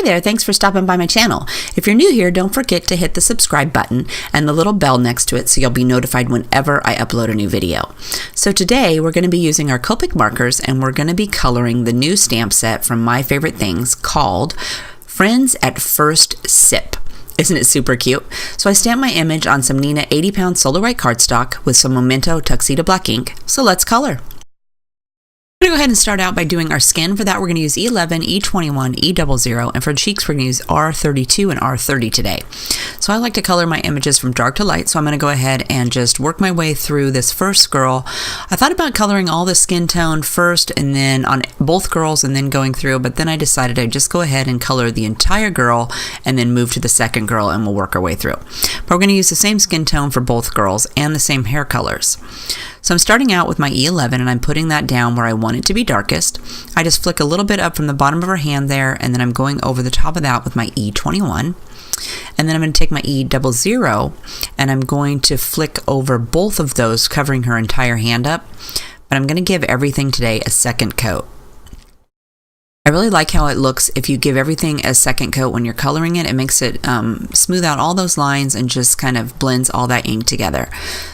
Hey there, thanks for stopping by my channel. If you're new here, don't forget to hit the subscribe button and the little bell next to it so you'll be notified whenever I upload a new video. So today we're going to be using our Copic markers and we're going to be coloring the new stamp set from My Favorite Things called Friends at First Sip. Isn't it super cute? So I stamped my image on some Neenah 80-pound Solar White cardstock with some Memento Tuxedo Black ink. So let's color. I'm going to go ahead and start out by doing our skin. For that, we're going to use E11, E21, E00, and for cheeks, we're going to use R32 and R30 today. So I like to color my images from dark to light, so I'm going to go ahead and just work my way through this first girl. I thought about coloring all the skin tone first and then on both girls and then going through, but then I decided I'd just go ahead and color the entire girl and then move to the second girl and we'll work our way through. But we're going to use the same skin tone for both girls and the same hair colors. So I'm starting out with my E11 and I'm putting that down where I want it to be darkest. I just flick a little bit up from the bottom of her hand there, and then I'm going over the top of that with my E21. And then I'm going to take my E00 and I'm going to flick over both of those, covering her entire hand up. But I'm going to give everything today a second coat. I really like how it looks if you give everything a second coat when you're coloring it. It makes it smooth out all those lines and just kind of blends all that ink together.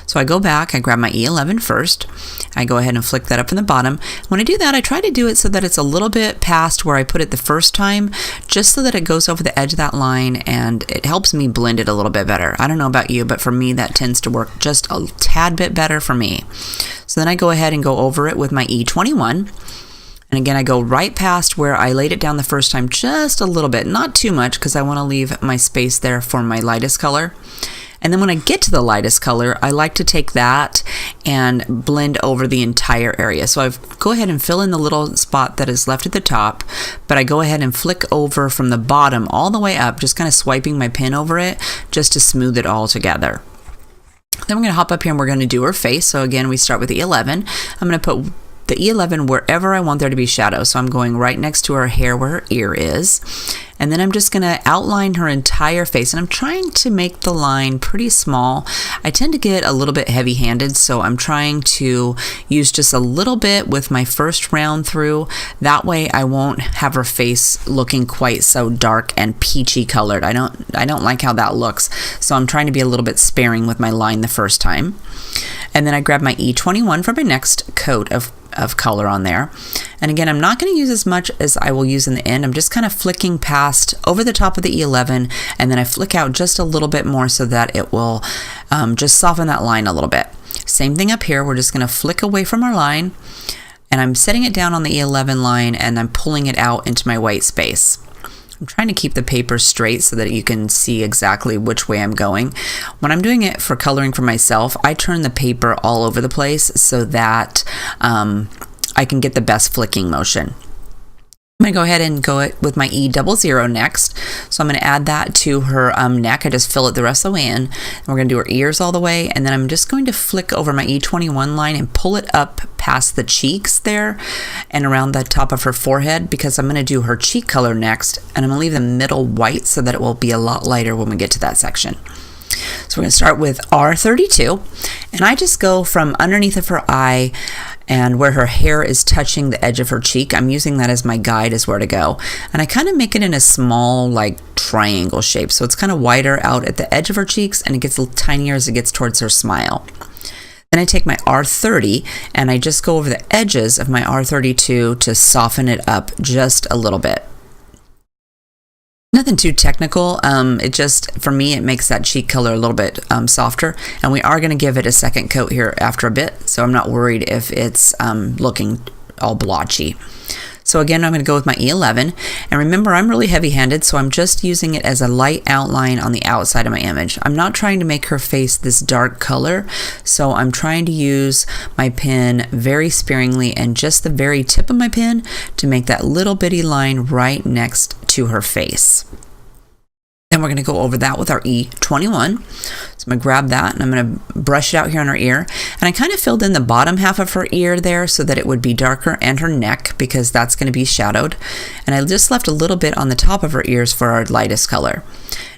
So I go back, I grab my E11 first, I go ahead and flick that up in the bottom. When I do that, I try to do it so that it's a little bit past where I put it the first time, just so that it goes over the edge of that line and it helps me blend it a little bit better. I don't know about you, but for me that tends to work just a tad bit better for me. So then I go ahead and go over it with my E21. And again, I go right past where I laid it down the first time, just a little bit, not too much, because I want to leave my space there for my lightest color. And then when I get to the lightest color, I like to take that and blend over the entire area. So I go ahead and fill in the little spot that is left at the top, but I go ahead and flick over from the bottom all the way up, just kind of swiping my pen over it, just to smooth it all together. Then we're going to hop up here and we're going to do her face. So again, we start with the E11. I'm going to put the E11 wherever I want there to be shadow. So I'm going right next to her hair where her ear is. And then I'm just going to outline her entire face. And I'm trying to make the line pretty small. I tend to get a little bit heavy-handed, so I'm trying to use just a little bit with my first round through. That way I won't have her face looking quite so dark and peachy colored. I don't like how that looks. So I'm trying to be a little bit sparing with my line the first time. And then I grab my E21 for my next coat of color on there. And again, I'm not going to use as much as I will use in the end. I'm just kind of flicking past over the top of the E11, and then I flick out just a little bit more so that it will just soften that line a little bit. Same thing up here. We're just going to flick away from our line, and I'm setting it down on the E11 line, and I'm pulling it out into my white space. I'm trying to keep the paper straight so that you can see exactly which way I'm going. When I'm doing it for coloring for myself, I turn the paper all over the place so that I can get the best flicking motion. I'm going to go ahead and go with my E00 next. So I'm going to add that to her neck. I just fill it the rest of the way in. And we're going to do her ears all the way. And then I'm just going to flick over my E21 line and pull it up past the cheeks there and around the top of her forehead, because I'm going to do her cheek color next. And I'm going to leave the middle white so that it will be a lot lighter when we get to that section. So we're going to start with R32, and I just go from underneath of her eye and where her hair is touching the edge of her cheek. I'm using that as my guide as where to go. And I kind of make it in a small, like, triangle shape. So it's kind of wider out at the edge of her cheeks, and it gets a little tinier as it gets towards her smile. Then I take my R30 and I just go over the edges of my R32 to soften it up just a little bit. Nothing too technical. It just, for me, it makes that cheek color a little bit softer. And we are going to give it a second coat here after a bit, so I'm not worried if it's looking all blotchy. So again, I'm going to go with my E11. And remember, I'm really heavy-handed, so I'm just using it as a light outline on the outside of my image. I'm not trying to make her face this dark color, so I'm trying to use my pen very sparingly and just the very tip of my pen to make that little bitty line right next to her face. Then we're going to go over that with our E21. So I'm going to grab that and I'm going to brush it out here on her ear. And I kind of filled in the bottom half of her ear there so that it would be darker, and her neck, because that's going to be shadowed. And I just left a little bit on the top of her ears for our lightest color.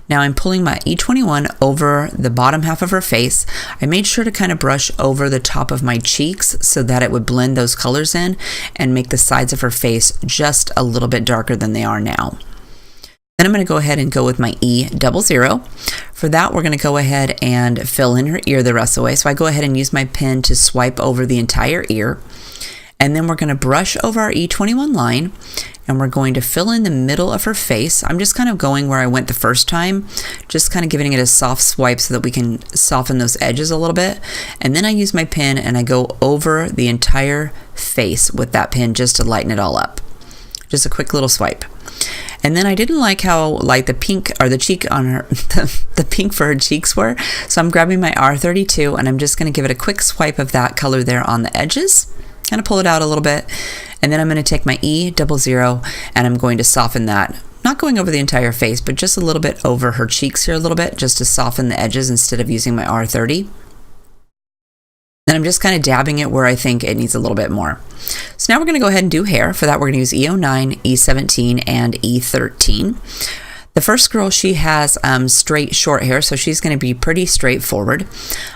Now I'm pulling my E21 over the bottom half of her face. I made sure to kind of brush over the top of my cheeks so that it would blend those colors in and make the sides of her face just a little bit darker than they are now. Then I'm going to go ahead and go with my E00. For that, we're going to go ahead and fill in her ear the rest of the way. So I go ahead and use my pen to swipe over the entire ear. And then we're going to brush over our E21 line, and we're going to fill in the middle of her face. I'm just kind of going where I went the first time, just kind of giving it a soft swipe so that we can soften those edges a little bit. And then I use my pen and I go over the entire face with that pen just to lighten it all up. Just a quick little swipe. And then I didn't like how light the pink or the cheek on her, the pink for her cheeks were. So I'm grabbing my R32 and I'm just going to give it a quick swipe of that color there on the edges. Kind of pull it out a little bit. And then I'm going to take my E00 and I'm going to soften that. Not going over the entire face, but just a little bit over her cheeks here a little bit, just to soften the edges instead of using my R30. Then I'm just kind of dabbing it where I think it needs a little bit more. So now we're going to go ahead and do hair. For that, we're going to use E09, E17, and E13. The first girl, she has straight short hair, so she's going to be pretty straightforward.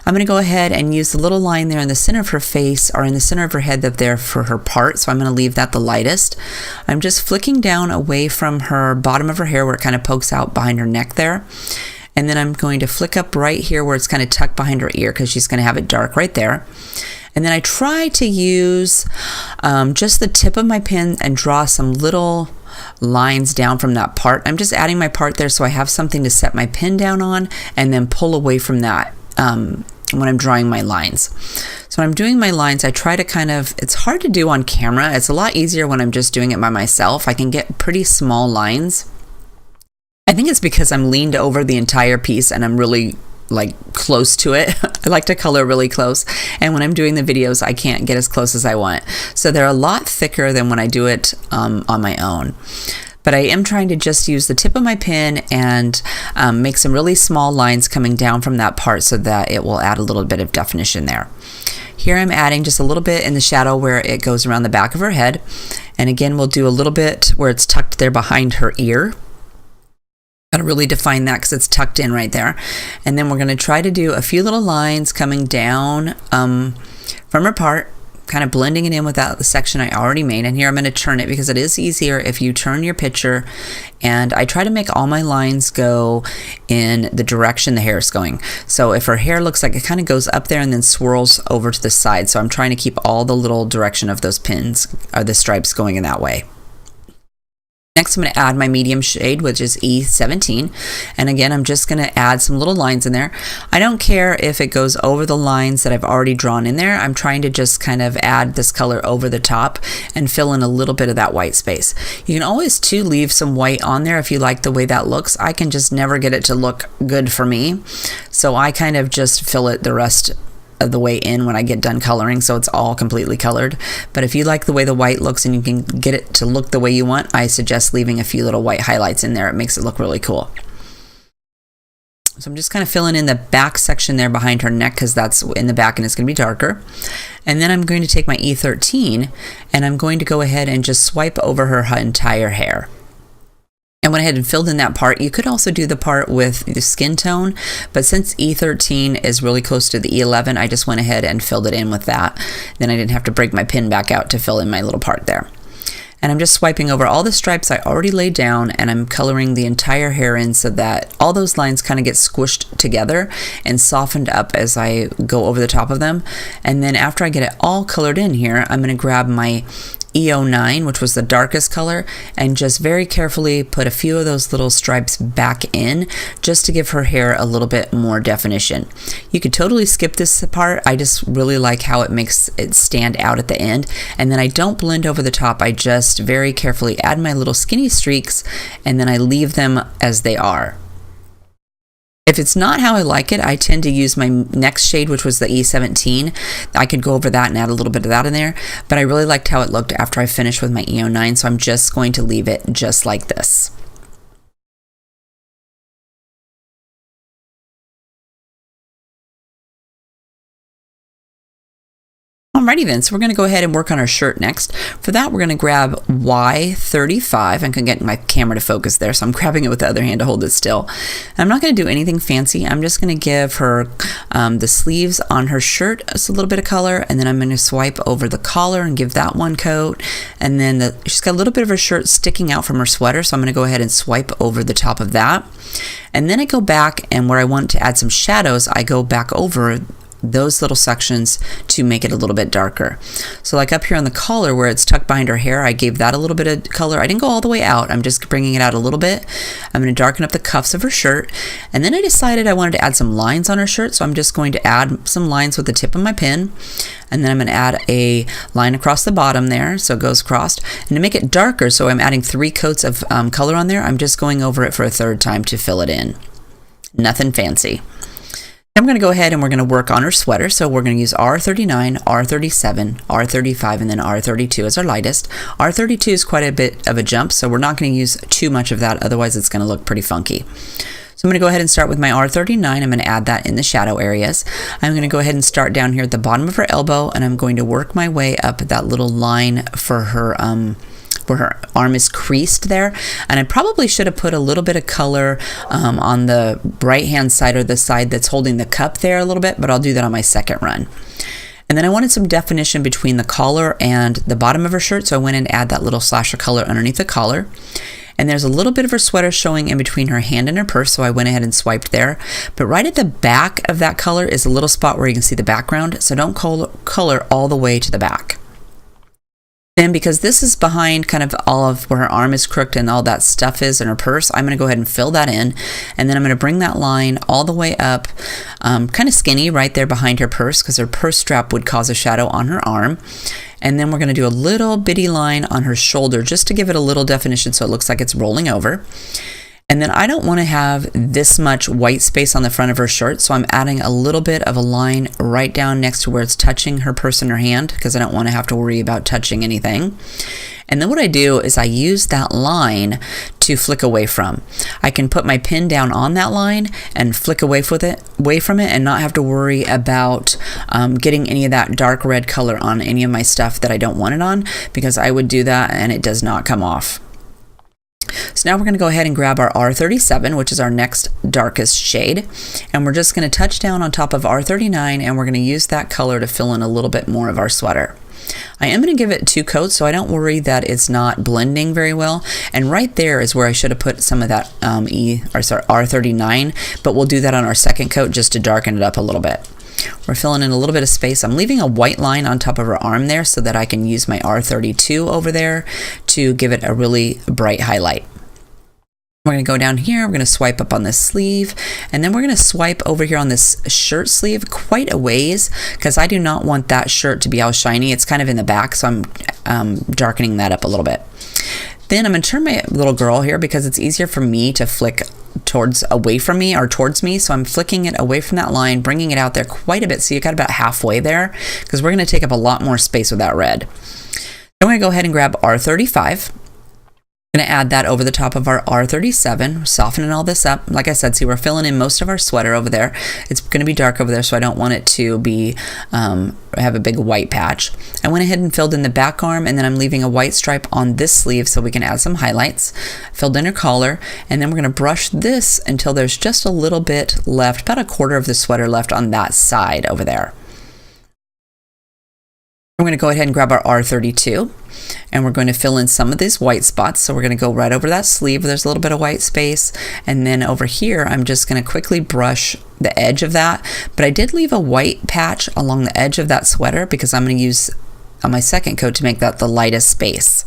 I'm going to go ahead and use the little line there in the center of her face, or in the center of her head up there for her part, so I'm going to leave that the lightest. I'm just flicking down away from her bottom of her hair where it kind of pokes out behind her neck there. And then I'm going to flick up right here where it's kind of tucked behind her ear because she's going to have it dark right there. And then I try to use just the tip of my pen and draw some little lines down from that part. I'm just adding my part there so I have something to set my pen down on and then pull away from that when I'm drawing my lines. So when I'm doing my lines, I try to kind of, it's hard to do on camera. It's a lot easier when I'm just doing it by myself. I can get pretty small lines. I think it's because I'm leaned over the entire piece and I'm really like close to it. I like to color really close, and when I'm doing the videos I can't get as close as I want, so they're a lot thicker than when I do it on my own. But I am trying to just use the tip of my pen and make some really small lines coming down from that part so that it will add a little bit of definition there. Here I'm adding just a little bit in the shadow where it goes around the back of her head, and again we'll do a little bit where it's tucked there behind her ear. Gotta really define that because it's tucked in right there. And then we're going to try to do a few little lines coming down from her part, kind of blending it in with that section I already made. And here I'm going to turn it because it is easier if you turn your picture. And I try to make all my lines go in the direction the hair is going. So if her hair looks like it kind of goes up there and then swirls over to the side. So I'm trying to keep all the little direction of those pins or the stripes going in that way. Next, I'm going to add my medium shade, which is E17. And again, I'm just going to add some little lines in there. I don't care if it goes over the lines that I've already drawn in there. I'm trying to just kind of add this color over the top and fill in a little bit of that white space. You can always too leave some white on there if you like the way that looks. I can just never get it to look good for me. So I kind of just fill it the rest of the way in when I get done coloring, so it's all completely colored. But if you like the way the white looks and you can get it to look the way you want, I suggest leaving a few little white highlights in there. It makes it look really cool. So I'm just kind of filling in the back section there behind her neck because that's in the back and it's going to be darker. And then I'm going to take my E13 and I'm going to go ahead and just swipe over her entire hair. And went ahead and filled in that part. You could also do the part with the skin tone, but since E13 is really close to the E11, I just went ahead and filled it in with that. Then I didn't have to break my pin back out to fill in my little part there. And I'm just swiping over all the stripes I already laid down, and I'm coloring the entire hair in so that all those lines kind of get squished together and softened up as I go over the top of them. And then after I get it all colored in here, I'm going to grab my E09, which was the darkest color, and just very carefully put a few of those little stripes back in just to give her hair a little bit more definition. You could totally skip this part. I just really like how it makes it stand out at the end. And then I don't blend over the top. I just very carefully add my little skinny streaks and then I leave them as they are. If it's not how I like it, I tend to use my next shade, which was the E17. I could go over that and add a little bit of that in there, but I really liked how it looked after I finished with my E09, so I'm just going to leave it just like this. All Alrighty then, so we're going to go ahead and work on our shirt next. For that, we're going to grab Y35. I can get my camera to focus there, so I'm grabbing it with the other hand to hold it still. I'm not going to do anything fancy. I'm just going to give her the sleeves on her shirt just a little bit of color, and then I'm going to swipe over the collar and give that one coat. And then she's got a little bit of her shirt sticking out from her sweater, so I'm going to go ahead and swipe over the top of that. And then I go back, and where I want to add some shadows, I go back over those little sections to make it a little bit darker. So like up here on the collar where it's tucked behind her hair, I gave that a little bit of color. I didn't go all the way out. I'm just bringing it out a little bit. I'm going to darken up the cuffs of her shirt. And then I decided I wanted to add some lines on her shirt. So I'm just going to add some lines with the tip of my pen. And then I'm going to add a line across the bottom there, so it goes across. And to make it darker, so I'm adding 3 coats of color on there, I'm just going over it for a third time to fill it in. Nothing fancy. I'm going to go ahead and we're going to work on her sweater. So we're going to use R39, R37, R35, and then R32 as our lightest. R32 is quite a bit of a jump, so we're not going to use too much of that, otherwise it's going to look pretty funky. So I'm going to go ahead and start with my R39. I'm going to add that in the shadow areas. I'm going to go ahead and start down here at the bottom of her elbow, and I'm going to work my way up that little line for her where her arm is creased there. And I probably should have put a little bit of color on the right hand side, or the side that's holding the cup there a little bit, but I'll do that on my second run. And then I wanted some definition between the collar and the bottom of her shirt, so I went and add that little slash of color underneath the collar. And there's a little bit of her sweater showing in between her hand and her purse, so I went ahead and swiped there. But right at the back of that color is a little spot where you can see the background, so don't color all the way to the back. Then, because this is behind kind of all of where her arm is crooked and all that stuff is in her purse, I'm going to go ahead and fill that in. And then I'm going to bring that line all the way up, kind of skinny right there behind her purse, because her purse strap would cause a shadow on her arm. And then we're going to do a little bitty line on her shoulder just to give it a little definition so it looks like it's rolling over. And then I don't want to have this much white space on the front of her shirt, so I'm adding a little bit of a line right down next to where it's touching her purse and her hand, because I don't want to have to worry about touching anything. And then what I do is I use that line to flick away from. I can put my pin down on that line and flick away from it and not have to worry about getting any of that dark red color on any of my stuff that I don't want it on, because I would do that and it does not come off. So now we're going to go ahead and grab our R37, which is our next darkest shade, and we're just going to touch down on top of R39, and we're going to use that color to fill in a little bit more of our sweater. I am going to give it 2 coats, so I don't worry that it's not blending very well. And right there is where I should have put some of that R39, but we'll do that on our second coat just to darken it up a little bit. We're filling in a little bit of space. I'm leaving a white line on top of her arm there so that I can use my R32 over there to give it a really bright highlight. We're going to go down here, we're going to swipe up on this sleeve, and then we're going to swipe over here on this shirt sleeve quite a ways, because I do not want that shirt to be all shiny. It's kind of in the back, so I'm darkening that up a little bit. Then I'm going to turn my little girl here because it's easier for me to flick away from me or towards me, so I'm flicking it away from that line, bringing it out there quite a bit, so you got about halfway there, because we're going to take up a lot more space with that red. I'm going to go ahead and grab R35. I'm going to add that over the top of our R37, softening all this up. Like I said, see, we're filling in most of our sweater over there. It's going to be dark over there, so I don't want it to be have a big white patch. I went ahead and filled in the back arm, and then I'm leaving a white stripe on this sleeve so we can add some highlights. Filled in her collar, and then we're going to brush this until there's just a little bit left, about a quarter of the sweater left on that side over there. We're going to go ahead and grab our R32, and we're going to fill in some of these white spots. So we're going to go right over that sleeve where there's a little bit of white space, and then over here I'm just going to quickly brush the edge of that. But I did leave a white patch along the edge of that sweater because I'm going to use on my second coat to make that the lightest space.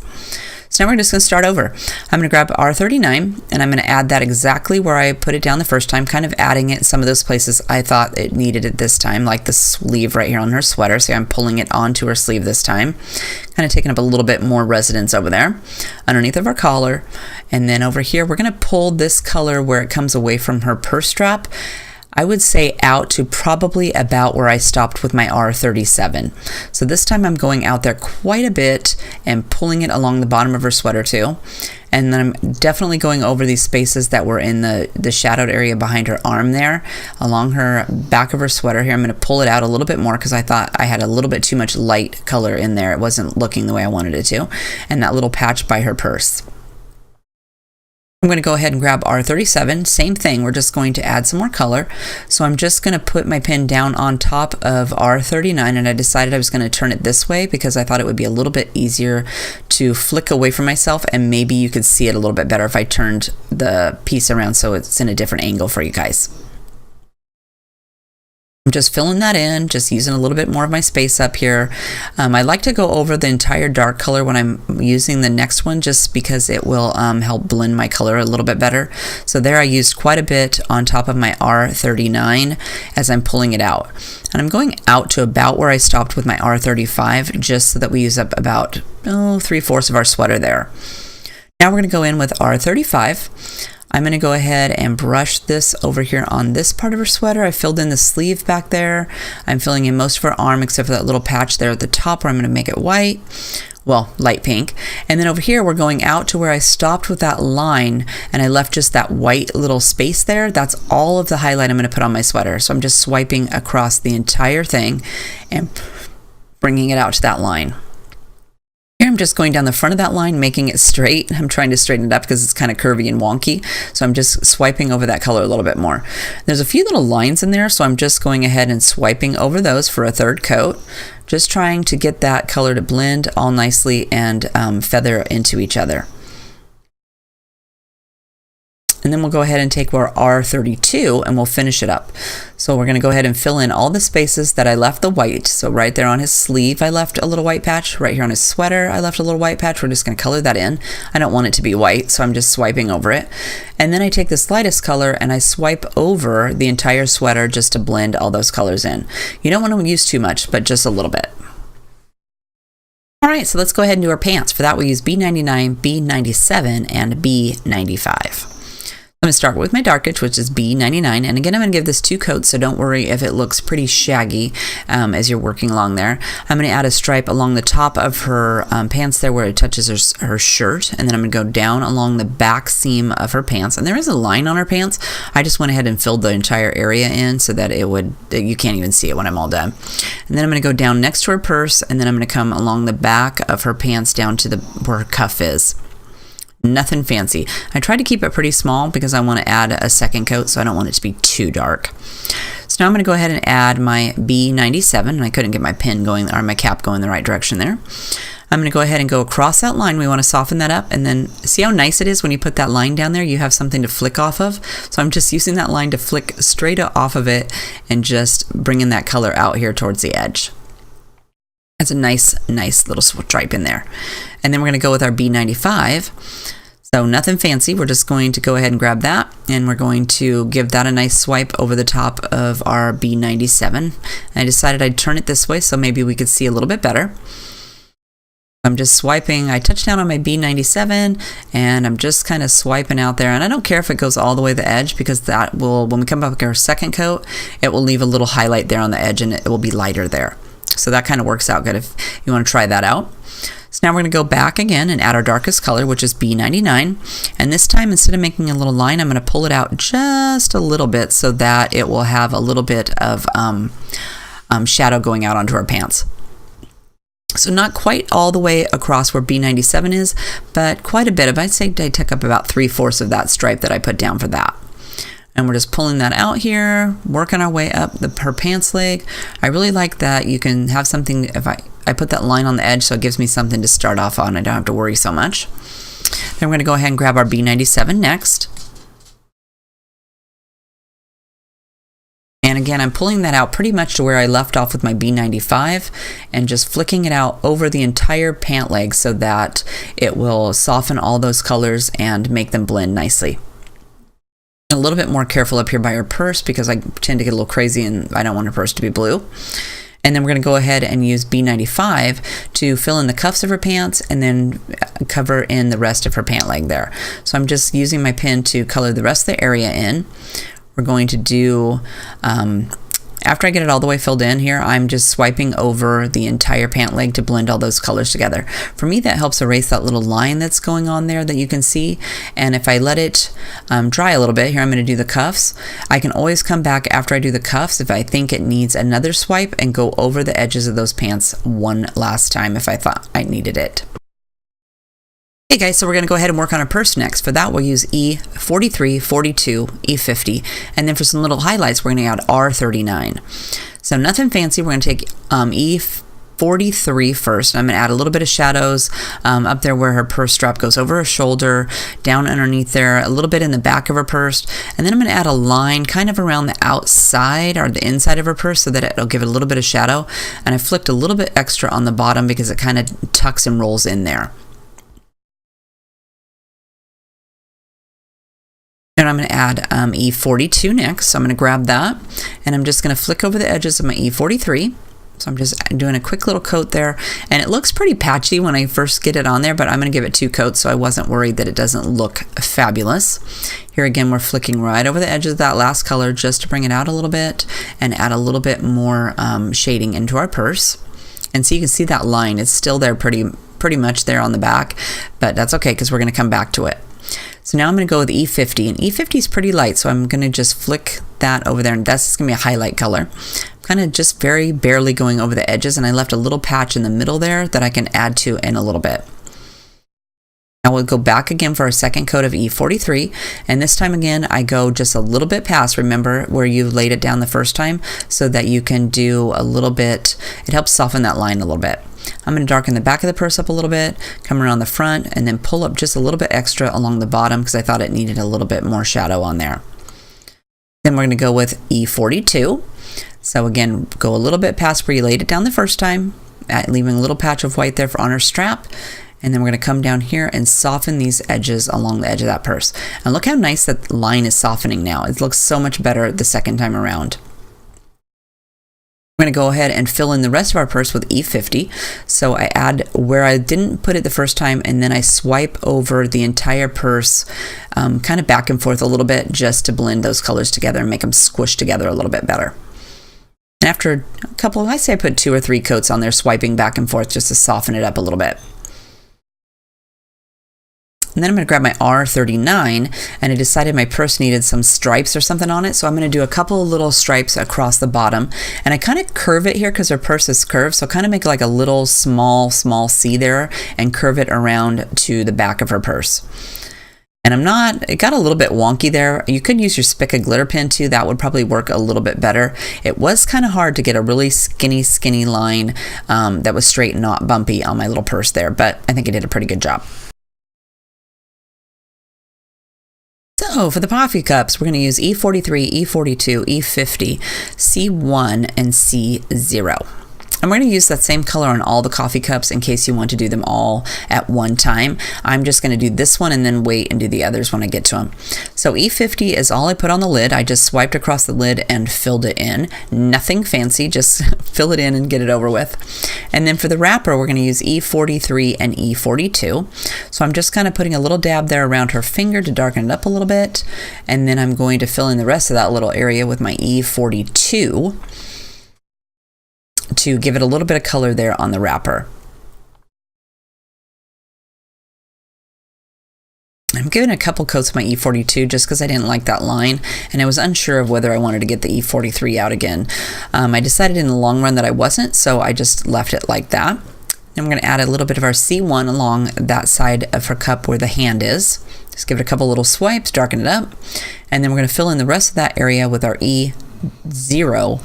So now we're just going to start over. I'm going to grab R39, and I'm going to add that exactly where I put it down the first time, kind of adding it in some of those places I thought it needed it this time, like the sleeve right here on her sweater. So I'm pulling it onto her sleeve this time, kind of taking up a little bit more residence over there, underneath of our collar. And then over here, we're going to pull this color where it comes away from her purse strap, I would say out to probably about where I stopped with my R37. So this time I'm going out there quite a bit and pulling it along the bottom of her sweater too. And then I'm definitely going over these spaces that were in the shadowed area behind her arm there, along her back of her sweater here. I'm going to pull it out a little bit more because I thought I had a little bit too much light color in there. It wasn't looking the way I wanted it to. And that little patch by her purse. I'm going to go ahead and grab R37, same thing, we're just going to add some more color. So I'm just going to put my pen down on top of R39, and I decided I was going to turn it this way because I thought it would be a little bit easier to flick away from myself, and maybe you could see it a little bit better if I turned the piece around so it's in a different angle for you guys. I'm just filling that in, just using a little bit more of my space up here. I like to go over the entire dark color when I'm using the next one, just because it will help blend my color a little bit better. So there I used quite a bit on top of my R39 as I'm pulling it out. And I'm going out to about where I stopped with my R35, just so that we use up about 3/4 of our sweater there. Now we're going to go in with R35. I'm going to go ahead and brush this over here on this part of her sweater. I filled in the sleeve back there. I'm filling in most of her arm except for that little patch there at the top where I'm going to make it white. Well, light pink. And then over here we're going out to where I stopped with that line and I left just that white little space there. That's all of the highlight I'm going to put on my sweater. So I'm just swiping across the entire thing and bringing it out to that line. Here I'm just going down the front of that line, making it straight. I'm trying to straighten it up because it's kind of curvy and wonky. So I'm just swiping over that color a little bit more. There's a few little lines in there, so I'm just going ahead and swiping over those for a third coat. Just trying to get that color to blend all nicely and feather into each other. And then we'll go ahead and take our R32 and we'll finish it up. So we're going to go ahead and fill in all the spaces that I left the white. So right there on his sleeve I left a little white patch. Right here on his sweater I left a little white patch. We're just going to color that in. I don't want it to be white, so I'm just swiping over it. And then I take this lightest color and I swipe over the entire sweater just to blend all those colors in. You don't want to use too much, but just a little bit. Alright, so let's go ahead and do our pants. For that we'll use B99, B97, and B95. I'm going to start with my darkest, which is B99, and again I'm going to give this 2 coats, so don't worry if it looks pretty shaggy as you're working along there. I'm going to add a stripe along the top of her pants there where it touches her shirt, and then I'm going to go down along the back seam of her pants, and there is a line on her pants. I just went ahead and filled the entire area in so that you can't even see it when I'm all done. And then I'm going to go down next to her purse, and then I'm going to come along the back of her pants down to where her cuff is. Nothing fancy. I tried to keep it pretty small because I want to add a second coat, so I don't want it to be too dark. So now I'm going to go ahead and add my B97, and I couldn't get my pin going, or my cap going the right direction there. I'm going to go ahead and go across that line. We want to soften that up, and then see how nice it is when you put that line down there? You have something to flick off of. So I'm just using that line to flick straight off of it and just bringing that color out here towards the edge. That's a nice little stripe in there. And then we're going to go with our B95. So nothing fancy. We're just going to go ahead and grab that, and we're going to give that a nice swipe over the top of our B97. And I decided I'd turn it this way so maybe we could see a little bit better. I'm just swiping. I touch down on my B97 and I'm just kind of swiping out there, and I don't care if it goes all the way to the edge because that will, when we come up with our second coat, it will leave a little highlight there on the edge and it will be lighter there. So that kind of works out good if you want to try that out. So now we're going to go back again and add our darkest color, which is B99. And this time, instead of making a little line, I'm going to pull it out just a little bit so that it will have a little bit of shadow going out onto our pants. So not quite all the way across where B97 is, but quite a bit of, I'd say I took up about 3/4 of that stripe that I put down for that. And we're just pulling that out here, working our way up her pants leg. I really like that you can have something, if I put that line on the edge so it gives me something to start off on. I don't have to worry so much. Then we're going to go ahead and grab our B97 next. And again, I'm pulling that out pretty much to where I left off with my B95 and just flicking it out over the entire pant leg so that it will soften all those colors and make them blend nicely. A little bit more careful up here by her purse because I tend to get a little crazy and I don't want her purse to be blue. And then we're going to go ahead and use B95 to fill in the cuffs of her pants and then cover in the rest of her pant leg there. So I'm just using my pen to color the rest of the area in. We're going to do after I get it all the way filled in here, I'm just swiping over the entire pant leg to blend all those colors together. For me, that helps erase that little line that's going on there that you can see. And if I let it dry a little bit, here I'm going to do the cuffs. I can always come back after I do the cuffs if I think it needs another swipe and go over the edges of those pants one last time if I thought I needed it. Okay guys, so we're going to go ahead and work on a purse next. For that, we'll use E43, 42, E50, and then for some little highlights, we're going to add R39. So nothing fancy. We're going to take E43 first. I'm going to add a little bit of shadows up there where her purse strap goes over her shoulder, down underneath there, a little bit in the back of her purse, and then I'm going to add a line kind of around the outside or the inside of her purse so that it'll give it a little bit of shadow. And I flicked a little bit extra on the bottom because it kind of tucks and rolls in there. And I'm going to add E42 next, so I'm going to grab that, and I'm just going to flick over the edges of my E43. So I'm just doing a quick little coat there, and it looks pretty patchy when I first get it on there, but I'm going to give it 2 coats, so I wasn't worried that it doesn't look fabulous. Here again, we're flicking right over the edges of that last color just to bring it out a little bit and add a little bit more shading into our purse. And so you can see that line, it's still there pretty much there on the back, but that's okay because we're going to come back to it. So now I'm going to go with E50, and E50 is pretty light, so I'm going to just flick that over there, and that's just going to be a highlight color. I'm kind of just very barely going over the edges, and I left a little patch in the middle there that I can add to in a little bit. Now we'll go back again for our second coat of E43, and this time again I go just a little bit past, remember, where you laid it down the first time, so that you can do a little bit, it helps soften that line a little bit. I'm going to darken the back of the purse up a little bit, come around the front, and then pull up just a little bit extra along the bottom because I thought it needed a little bit more shadow on there. Then we're going to go with E42. So again, go a little bit past where you laid it down the first time, leaving a little patch of white there on our strap. And then we're going to come down here and soften these edges along the edge of that purse. And look how nice that line is softening now. It looks so much better the second time around. We're going to go ahead and fill in the rest of our purse with E50. So I add where I didn't put it the first time, and then I swipe over the entire purse, kind of back and forth a little bit just to blend those colors together and make them squish together a little bit better. And after a couple, I say I put 2 or 3 coats on there, swiping back and forth just to soften it up a little bit. And then I'm going to grab my R39, and I decided my purse needed some stripes or something on it, so I'm going to do a couple of little stripes across the bottom. And I kind of curve it here because her purse is curved, so kind of make like a little small C there and curve it around to the back of her purse. And it got a little bit wonky there. You could use your Spica glitter pen too. That would probably work a little bit better. It was kind of hard to get a really skinny line that was straight and not bumpy on my little purse there, but I think I did a pretty good job. So for the Puffy cups, we're going to use E43, E42, E50, C1, and C0. And we're going to use that same color on all the coffee cups in case you want to do them all at one time. I'm just going to do this one and then wait and do the others when I get to them. So E50 is all I put on the lid. I just swiped across the lid and filled it in. Nothing fancy, just fill it in and get it over with. And then for the wrapper, we're going to use E43 and E42. So I'm just kind of putting a little dab there around her finger to darken it up a little bit. And then I'm going to fill in the rest of that little area with my E42. To give it a little bit of color there on the wrapper. I'm giving a couple coats of my E42 just because I didn't like that line, and I was unsure of whether I wanted to get the E43 out again. I decided in the long run that I wasn't, so I just left it like that. Then we're going to add a little bit of our C1 along that side of her cup where the hand is. Just give it a couple little swipes, darken it up, and then we're going to fill in the rest of that area with our E0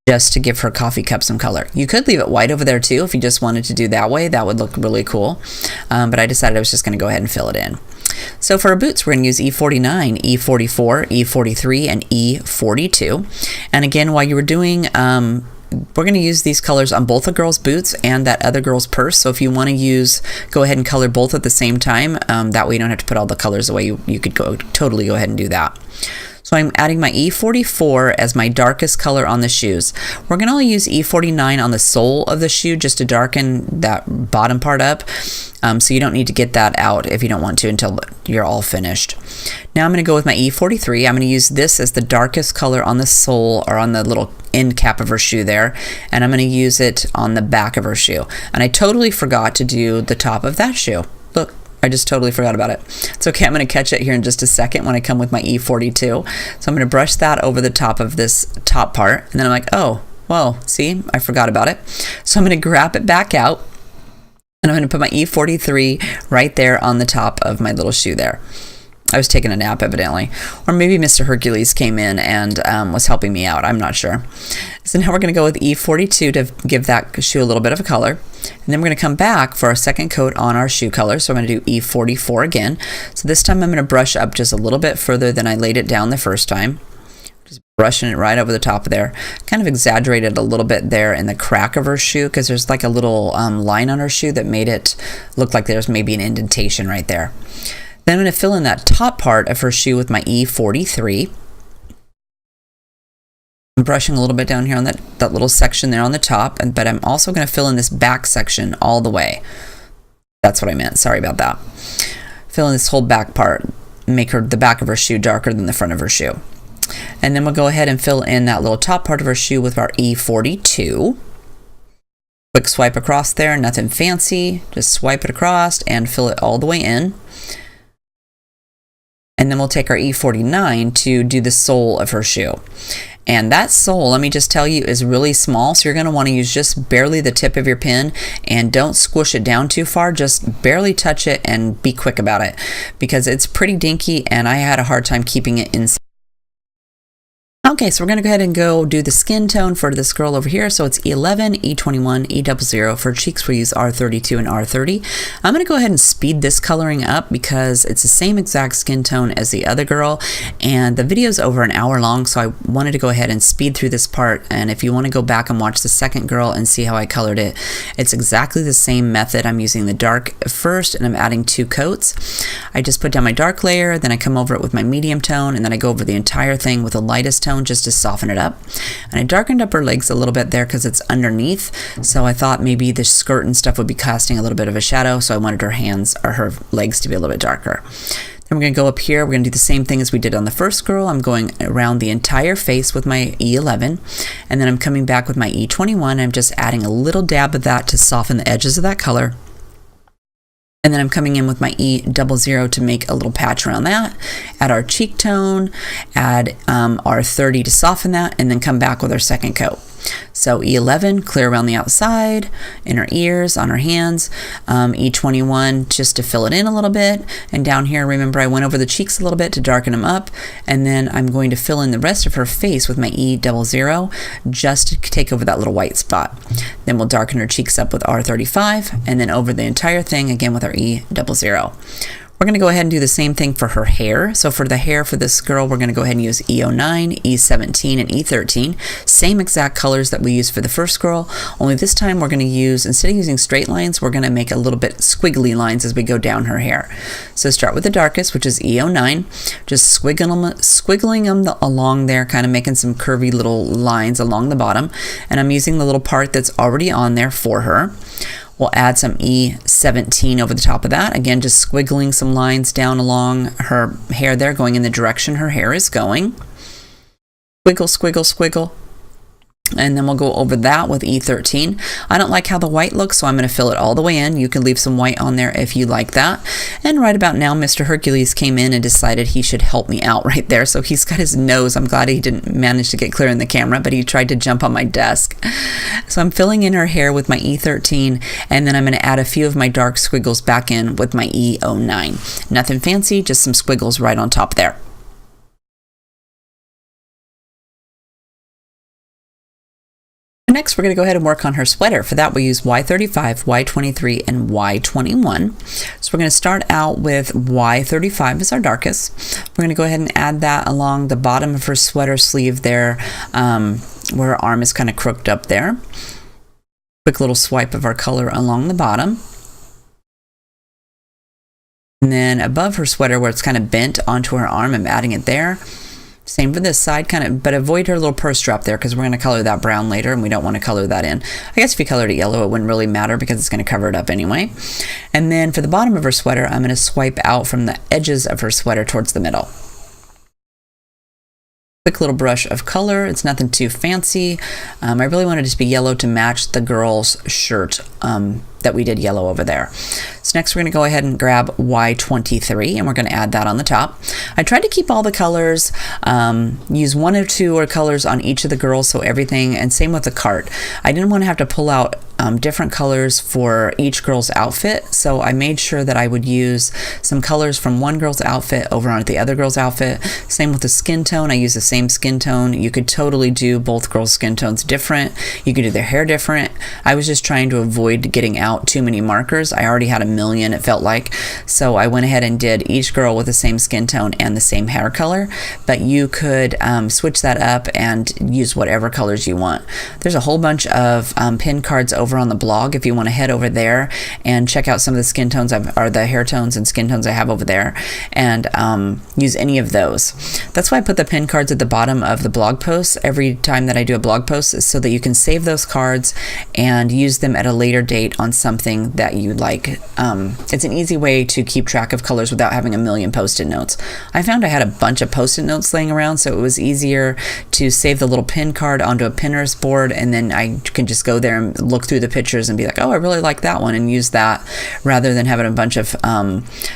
just to give her coffee cup some color. You could leave it white over there too if you just wanted to do that way. That would look really cool. But I decided I was just going to go ahead and fill it in. So for our boots, we're going to use E49, E44, E43, and E42. And again, while you were doing, we're going to use these colors on both the girl's boots and that other girl's purse. So if you want to go ahead and color both at the same time. That way you don't have to put all the colors away. You could totally go ahead and do that. So I'm adding my E44 as my darkest color on the shoes. We're going to only use E49 on the sole of the shoe just to darken that bottom part up. So you don't need to get that out if you don't want to until you're all finished. Now I'm going to go with my E43. I'm going to use this as the darkest color on the sole or on the little end cap of her shoe there, and I'm going to use it on the back of her shoe. And I totally forgot to do the top of that shoe. Look, I just totally forgot about it. It's okay, I'm going to catch it here in just a second when I come with my E42. So I'm going to brush that over the top of this top part, and then I'm like, oh, well, see, I forgot about it. So I'm going to grab it back out, and I'm going to put my E43 right there on the top of my little shoe there. I was taking a nap, evidently. Or maybe Mr. Hercules came in and was helping me out. I'm not sure. So now we're going to go with E42 to give that shoe a little bit of a color. And then we're going to come back for our second coat on our shoe color. So I'm going to do E44 again. So this time I'm going to brush up just a little bit further than I laid it down the first time. Just brushing it right over the top of there. Kind of exaggerated a little bit there in the crack of her shoe because there's like a little line on her shoe that made it look like there's maybe an indentation right there. Then I'm going to fill in that top part of her shoe with my E43. I'm brushing a little bit down here on that little section there on the top, but I'm also going to fill in this back section all the way. That's what I meant. Sorry about that. Fill in this whole back part. Make the back of her shoe darker than the front of her shoe. And then we'll go ahead and fill in that little top part of her shoe with our E42. Quick swipe across there, nothing fancy. Just swipe it across and fill it all the way in. And then we'll take our E49 to do the sole of her shoe. And that sole, let me just tell you, is really small. So you're going to want to use just barely the tip of your pin, and don't squish it down too far. Just barely touch it and be quick about it because it's pretty dinky and I had a hard time keeping it inside. Okay, so we're going to go ahead and go do the skin tone for this girl over here. So it's E11, E21, E00. For cheeks, we'll use R32 and R30. I'm going to go ahead and speed this coloring up because it's the same exact skin tone as the other girl. And the video is over an hour long, so I wanted to go ahead and speed through this part. And if you want to go back and watch the second girl and see how I colored it, it's exactly the same method. I'm using the dark first, and I'm adding 2 coats. I just put down my dark layer, then I come over it with my medium tone, and then I go over the entire thing with the lightest tone just to soften it up. And I darkened up her legs a little bit there because it's underneath, so I thought maybe the skirt and stuff would be casting a little bit of a shadow, so I wanted her hands or her legs to be a little bit darker. Then we're going to go up here. We're going to do the same thing as we did on the first girl. I'm going around the entire face with my E11, and then I'm coming back with my E21. I'm just adding a little dab of that to soften the edges of that color. And then I'm coming in with my E00 to make a little patch around that, add our cheek tone, add our 30 to soften that, and then come back with our second coat. So E11, clear around the outside, in her ears, on her hands. E21, just to fill it in a little bit. And down here, remember I went over the cheeks a little bit to darken them up. And then I'm going to fill in the rest of her face with my E00, just to take over that little white spot. Then we'll darken her cheeks up with R35, and then over the entire thing again with our E00. We're going to go ahead and do the same thing for her hair. So for the hair for this girl, we're going to go ahead and use E09, E17, and E13. Same exact colors that we used for the first girl, only this time we're going to use, instead of using straight lines, we're going to make a little bit squiggly lines as we go down her hair. So start with the darkest, which is E09, just squiggling them along there, kind of making some curvy little lines along the bottom. And I'm using the little part that's already on there for her. We'll add some E17 over the top of that. Again, just squiggling some lines down along her hair there, going in the direction her hair is going. Squiggle, squiggle, squiggle. And then we'll go over that with E13. I don't like how the white looks, so I'm going to fill it all the way in. You can leave some white on there if you like that. And right about now, Mr. Hercules came in and decided he should help me out right there. So he's got his nose. I'm glad he didn't manage to get clear in the camera, but he tried to jump on my desk. So I'm filling in her hair with my E13, and then I'm going to add a few of my dark squiggles back in with my E09. Nothing fancy, just some squiggles right on top there. Next, we're going to go ahead and work on her sweater. For that, we'll use Y35, Y23, and Y21. So we're going to start out with Y35 as our darkest. We're going to go ahead and add that along the bottom of her sweater sleeve there, where her arm is kind of crooked up there. Quick little swipe of our color along the bottom. And then above her sweater, where it's kind of bent onto her arm, I'm adding it there. Same for this side, kind of, but avoid her little purse strap there because we're going to color that brown later and we don't want to color that in. I guess if you colored it yellow, it wouldn't really matter because it's going to cover it up anyway. And then for the bottom of her sweater, I'm going to swipe out from the edges of her sweater towards the middle. Quick little brush of color. It's nothing too fancy. I really wanted it to be yellow to match the girl's shirt that we did yellow over there. So next we're going to go ahead and grab Y23 and we're going to add that on the top. I tried to keep all the colors, use 1 or 2 colors on each of the girls, so everything, and same with the cart. I didn't want to have to pull out different colors for each girl's outfit, so I made sure that I would use some colors from one girl's outfit over on the other girl's outfit. Same with the skin tone. I use the same skin tone. You could totally do both girls' skin tones different. You could do their hair different. I was just trying to avoid getting out too many markers. I already had a million, it felt like, so I went ahead and did each girl with the same skin tone and the same hair color, but you could switch that up and use whatever colors you want. There's a whole bunch of pin cards over on the blog if you want to head over there and check out some of the skin tones or the hair tones and skin tones I have over there, and use any of those. That's why I put the pin cards at the bottom of the blog posts every time that I do a blog post, so that you can save those cards and use them at a later date on something that you like. It's an easy way to keep track of colors without having a million post-it notes. I found I had a bunch of post-it notes laying around, so it was easier to save the little pin card onto a Pinterest board, and then I can just go there and look through the pictures and be like, oh, I really like that one, and use that, rather than having a bunch of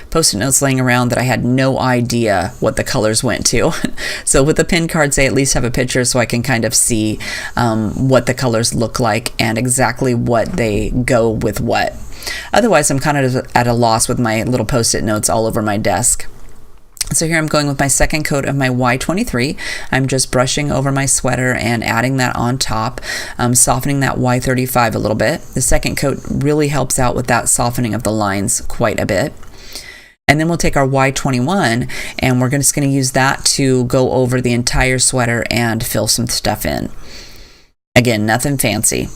post-it notes laying around that I had no idea what the colors went to. So with the pin cards, they at least have a picture so I can kind of see what the colors look like and exactly what they go with what. Otherwise, I'm kind of at a loss with my little post-it notes all over my desk. So here I'm going with my second coat of my Y23. I'm just brushing over my sweater and adding that on top, softening that Y35 a little bit. The second coat really helps out with that softening of the lines quite a bit. And then we'll take our Y21 and we're just going to use that to go over the entire sweater and fill some stuff in. Again, nothing fancy.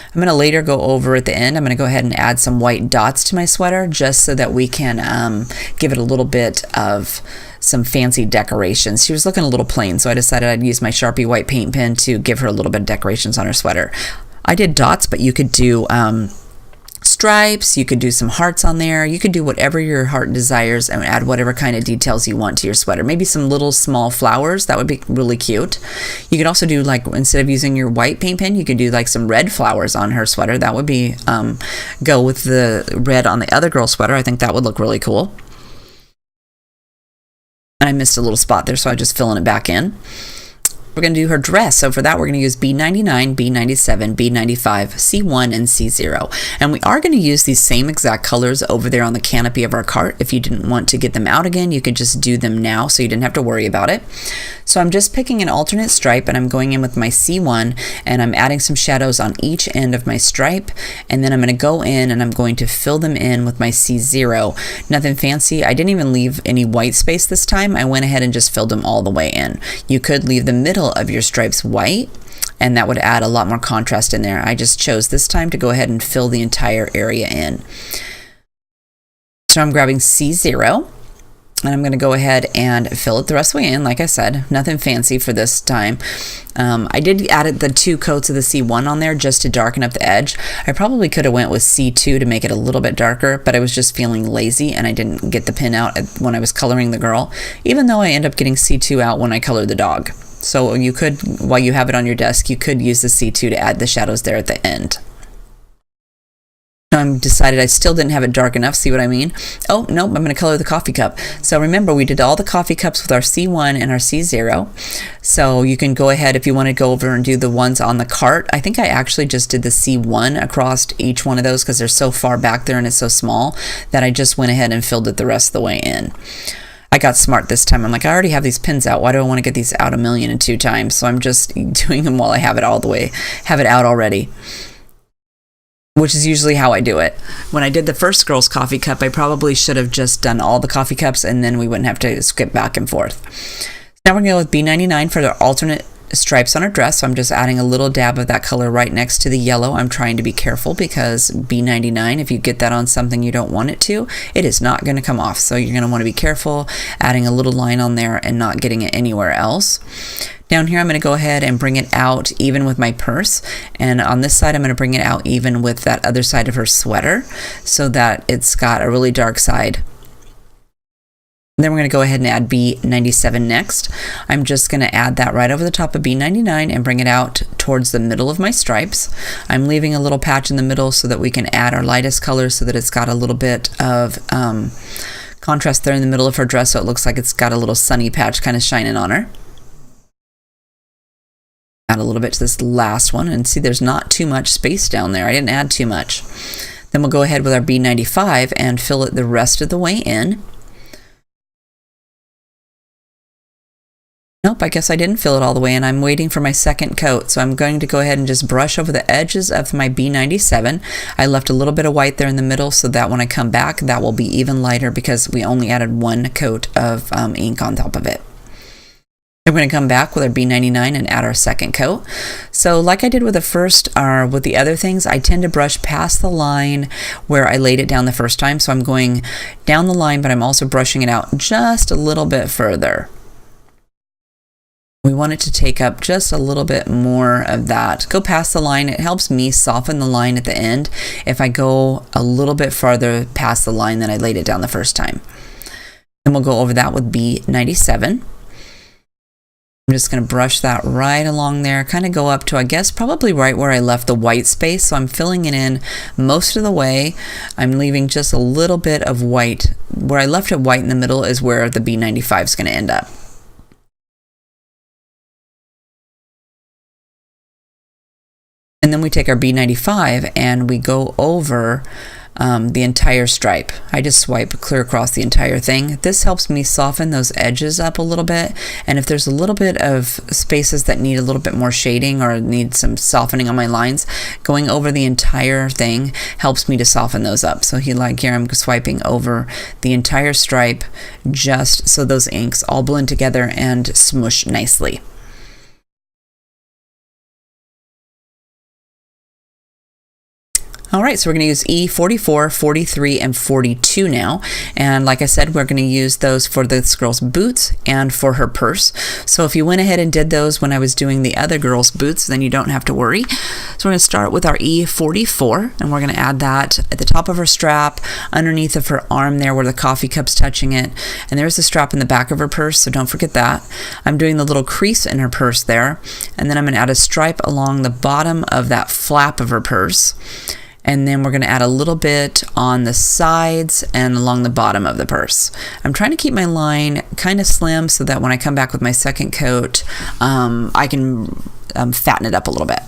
I'm going to later go over at the end. I'm going to go ahead and add some white dots to my sweater just so that we can give it a little bit of some fancy decorations. She was looking a little plain, so I decided I'd use my Sharpie white paint pen to give her a little bit of decorations on her sweater. I did dots, but you could do stripes, you could do some hearts on there, you could do whatever your heart desires and add whatever kind of details you want to your sweater. Maybe some little small flowers, that would be really cute. You could also do, like, instead of using your white paint pen, you could do like some red flowers on her sweater. That would be go with the red on the other girl's sweater. I think that would look really cool. And I missed a little spot there, so I'm just filling it back in. We're going to do her dress. So for that, we're going to use B99, B97, B95, C1, and C0. And we are going to use these same exact colors over there on the canopy of our cart. If you didn't want to get them out again, you could just do them now so you didn't have to worry about it. So I'm just picking an alternate stripe and I'm going in with my C1 and I'm adding some shadows on each end of my stripe. And then I'm going to go in and I'm going to fill them in with my C0. Nothing fancy. I didn't even leave any white space this time. I went ahead and just filled them all the way in. You could leave the middle of your stripes white and that would add a lot more contrast in there. I just chose this time to go ahead and fill the entire area in. So I'm grabbing C0 and I'm going to go ahead and fill it the rest of the way in. Like I said, nothing fancy for this time. I did add the 2 coats of the C1 on there just to darken up the edge. I probably could have went with C2 to make it a little bit darker, but I was just feeling lazy and I didn't get the pin out when I was coloring the girl, even though I end up getting C2 out when I color the dog. So you could, while you have it on your desk, you could use the C2 to add the shadows there at the end. I decided I still didn't have it dark enough, see what I mean? Oh, nope, I'm going to color the coffee cup. So remember, we did all the coffee cups with our C1 and our C0. So you can go ahead if you want to go over and do the ones on the cart. I think I actually just did the C1 across each one of those because they're so far back there and it's so small that I just went ahead and filled it the rest of the way in. I got smart this time. I'm like, I already have these pins out. Why do I want to get these out 1,000,002 times? So I'm just doing them while I have it all the way, have it out already, which is usually how I do it. When I did the first girl's coffee cup, I probably should have just done all the coffee cups and then we wouldn't have to skip back and forth. Now we're going to go with B99 for the alternate stripes on her dress. So I'm just adding a little dab of that color right next to the yellow. I'm trying to be careful because B99, if you get that on something you don't want it to, it is not going to come off. So you're going to want to be careful adding a little line on there and not getting it anywhere else. Down here, I'm going to go ahead and bring it out even with my purse. And on this side, I'm going to bring it out even with that other side of her sweater so that it's got a really dark side. Then we're going to go ahead and add B97 next. I'm just going to add that right over the top of B99 and bring it out towards the middle of my stripes. I'm leaving a little patch in the middle so that we can add our lightest color so that it's got a little bit of contrast there in the middle of her dress, so it looks like it's got a little sunny patch kind of shining on her. Add a little bit to this last one, and see there's not too much space down there. I didn't add too much. Then we'll go ahead with our B95 and fill it the rest of the way in. Nope, I guess I didn't fill it all the way in. I'm waiting for my second coat, so I'm going to go ahead and just brush over the edges of my B97. I left a little bit of white there in the middle so that when I come back, that will be even lighter because we only added one coat of ink on top of it. We're going to come back with our B99 and add our second coat. So like I did with the first, with the other things, I tend to brush past the line where I laid it down the first time. So I'm going down the line, but I'm also brushing it out just a little bit further. We want it to take up just a little bit more of that. Go past the line. It helps me soften the line at the end if I go a little bit farther past the line than I laid it down the first time. Then we'll go over that with B97. I'm just going to brush that right along there, kind of go up to, I guess, probably right where I left the white space. So I'm filling it in most of the way. I'm leaving just a little bit of white. Where I left it white in the middle is where the B95 is going to end up. And then we take our B95 and we go over the entire stripe. I just swipe clear across the entire thing. This helps me soften those edges up a little bit. And if there's a little bit of spaces that need a little bit more shading or need some softening on my lines, going over the entire thing helps me to soften those up. So here I'm swiping over the entire stripe just so those inks all blend together and smush nicely. All right, so we're going to use E44, 43, and 42 now. And like I said, we're going to use those for this girl's boots and for her purse. So if you went ahead and did those when I was doing the other girl's boots, then you don't have to worry. So we're going to start with our E44, and we're going to add that at the top of her strap, underneath of her arm there where the coffee cup's touching it. And there's the strap in the back of her purse, so don't forget that. I'm doing the little crease in her purse there. And then I'm going to add a stripe along the bottom of that flap of her purse. And then we're going to add a little bit on the sides and along the bottom of the purse. I'm trying to keep my line kind of slim so that when I come back with my second coat, I can fatten it up a little bit.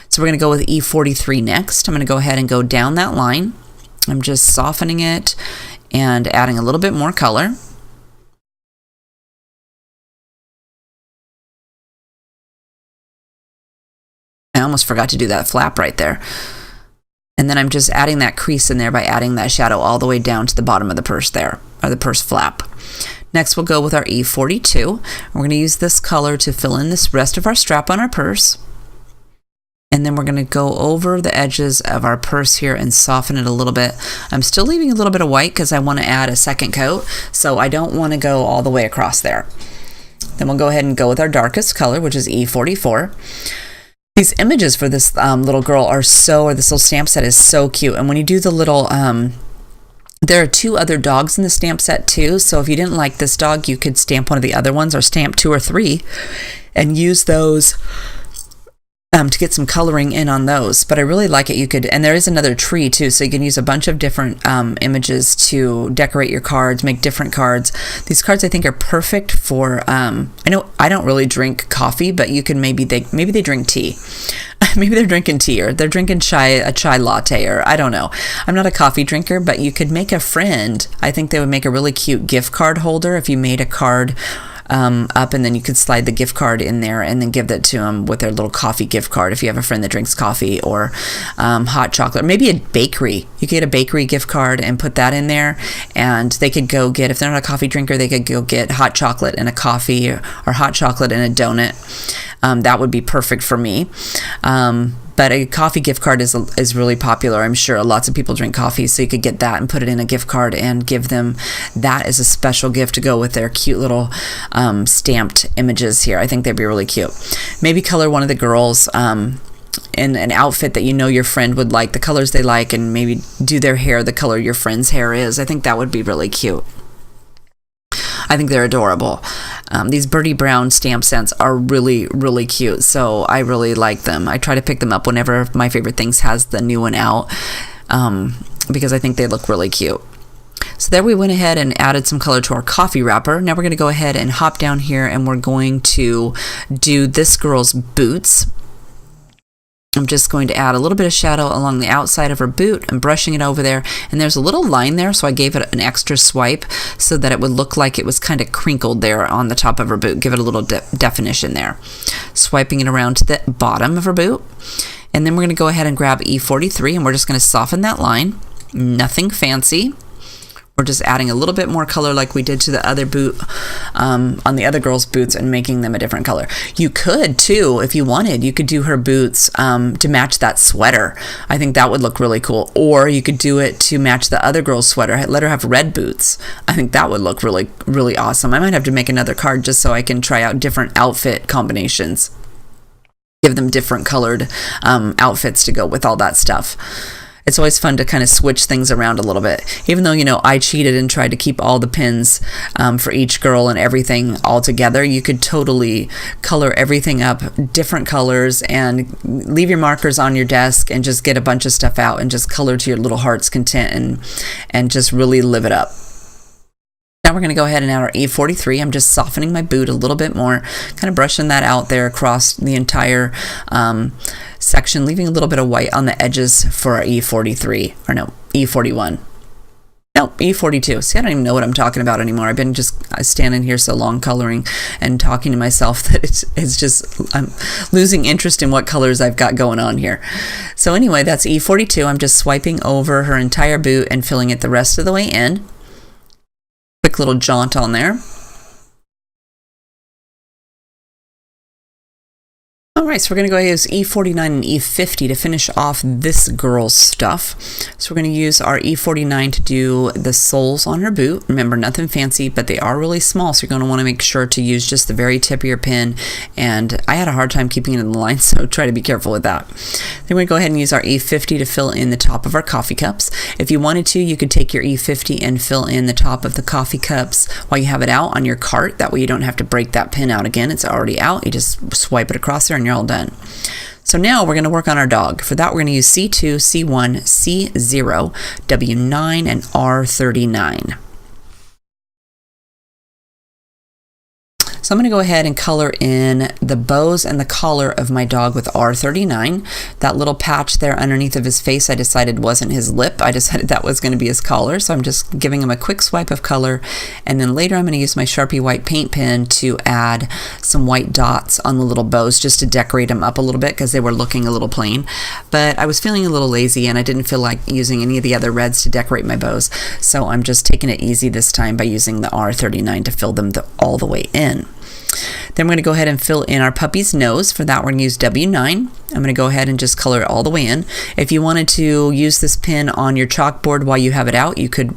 So we're going to go with E43 next. I'm going to go ahead and go down that line. I'm just softening it and adding a little bit more color. I almost forgot to do that flap right there. And then I'm just adding that crease in there by adding that shadow all the way down to the bottom of the purse there, or the purse flap. Next we'll go with our E42. We're going to use this color to fill in this rest of our strap on our purse. And then we're going to go over the edges of our purse here and soften it a little bit. I'm still leaving a little bit of white because I want to add a second coat, so I don't want to go all the way across there. Then we'll go ahead and go with our darkest color, which is E44. These images for this little girl are this little stamp set is so cute. And when you do the little, there are 2 other dogs in the stamp set too. So if you didn't like this dog, you could stamp one of the other ones or stamp 2 or 3 and use those to get some coloring in on those. But I really like it. You could, and there is another tree too, so you can use a bunch of different images to decorate your cards, make different cards. These cards I think are perfect for, I know I don't really drink coffee, but you can maybe they drink tea. Maybe they're drinking tea or they're drinking a chai latte, or I don't know. I'm not a coffee drinker, but you could make a friend. I think they would make a really cute gift card holder if you made a card up, and then you could slide the gift card in there and then give that to them with their little coffee gift card if you have a friend that drinks coffee, or hot chocolate, or maybe a bakery. You could get a bakery gift card and put that in there, and they could go get, if they're not a coffee drinker, they could go get hot chocolate and a coffee, or hot chocolate and a donut. That would be perfect for me. But a coffee gift card is really popular. I'm sure lots of people drink coffee, so you could get that and put it in a gift card and give them that as a special gift to go with their cute little stamped images here. I think they'd be really cute. Maybe color one of the girls in an outfit that you know your friend would like, the colors they like, and maybe do their hair the color your friend's hair is. I think that would be really cute. I think they're adorable. These Birdie Brown stamp sets are really, really cute, so I really like them. I try to pick them up whenever My Favorite Things has the new one out, because I think they look really cute. So there we went ahead and added some color to our coffee wrapper. Now we're going to go ahead and hop down here, and we're going to do this girl's boots. I'm just going to add a little bit of shadow along the outside of her boot. I'm brushing it over there, and there's a little line there, so I gave it an extra swipe so that it would look like it was kind of crinkled there on the top of her boot. Give it a little definition there. Swiping it around to the bottom of her boot, and then we're going to go ahead and grab E43, and we're just going to soften that line. Nothing fancy. We're just adding a little bit more color like we did to the other boot, on the other girl's boots, and making them a different color. You could too, if you wanted, you could do her boots to match that sweater. I think that would look really cool. Or you could do it to match the other girl's sweater. Let her have red boots. I think that would look really, really awesome. I might have to make another card just so I can try out different outfit combinations. Give them different colored outfits to go with all that stuff. It's always fun to kind of switch things around a little bit. Even though, you know, I cheated and tried to keep all the pins for each girl and everything all together, you could totally color everything up different colors and leave your markers on your desk and just get a bunch of stuff out and just color to your little heart's content and just really live it up. Now we're going to go ahead and add our E43. I'm just softening my boot a little bit more, kind of brushing that out there across the entire section, leaving a little bit of white on the edges for our E43, or no, E41. No, E42. See, I don't even know what I'm talking about anymore. I've been just standing here so long coloring and talking to myself that it's just, I'm losing interest in what colors I've got going on here. So anyway, that's E42. I'm just swiping over her entire boot and filling it the rest of the way in. Quick little jaunt on there. Alright, so we're going to go ahead and use E49 and E50 to finish off this girl's stuff. So we're going to use our E49 to do the soles on her boot. Remember, nothing fancy, but they are really small, so you're going to want to make sure to use just the very tip of your pin. And I had a hard time keeping it in the line, so try to be careful with that. Then we're going to go ahead and use our E50 to fill in the top of our coffee cups. If you wanted to, you could take your E50 and fill in the top of the coffee cups while you have it out on your cart. That way you don't have to break that pin out again. It's already out. You just swipe it across there and you're all done. So now we're going to work on our dog. For that, we're going to use C2, C1, C0, W9, and R39. So I'm going to go ahead and color in the bows and the collar of my dog with R39. That little patch there underneath of his face, I decided wasn't his lip. I decided that was going to be his collar. So I'm just giving him a quick swipe of color. And then later I'm going to use my Sharpie white paint pen to add some white dots on the little bows just to decorate them up a little bit because they were looking a little plain. But I was feeling a little lazy and I didn't feel like using any of the other reds to decorate my bows. So I'm just taking it easy this time by using the R39 to fill them all the way in. Then we're going to go ahead and fill in our puppy's nose. For that, we're going to use W9. I'm going to go ahead and just color it all the way in. If you wanted to use this pen on your chalkboard while you have it out, you could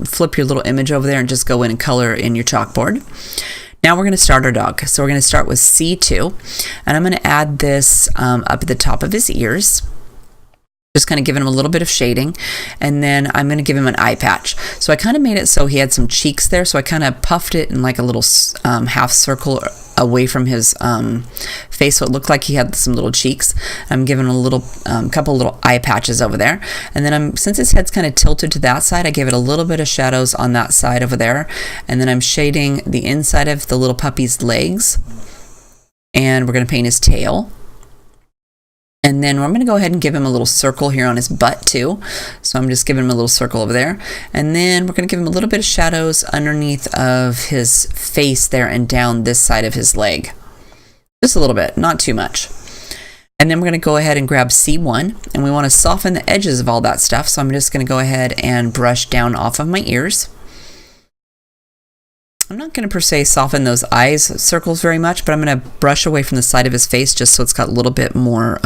flip your little image over there and just go in and color in your chalkboard. Now we're going to start our dog. So we're going to start with C2, and I'm going to add this up at the top of his ears. Just kind of giving him a little bit of shading, and then I'm going to give him an eye patch. So I kind of made it so he had some cheeks there, so I kind of puffed it in like a little half circle away from his face, so it looked like he had some little cheeks. I'm giving him a little couple little eye patches over there, and then since his head's kind of tilted to that side, I gave it a little bit of shadows on that side over there, and then I'm shading the inside of the little puppy's legs, and we're going to paint his tail. And then I'm going to go ahead and give him a little circle here on his butt too. So I'm just giving him a little circle over there. And then we're going to give him a little bit of shadows underneath of his face there and down this side of his leg. Just a little bit, not too much. And then we're going to go ahead and grab C1. And we want to soften the edges of all that stuff. So I'm just going to go ahead and brush down off of my ears. I'm not going to per se soften those eyes circles very much, but I'm going to brush away from the side of his face just so it's got a little bit more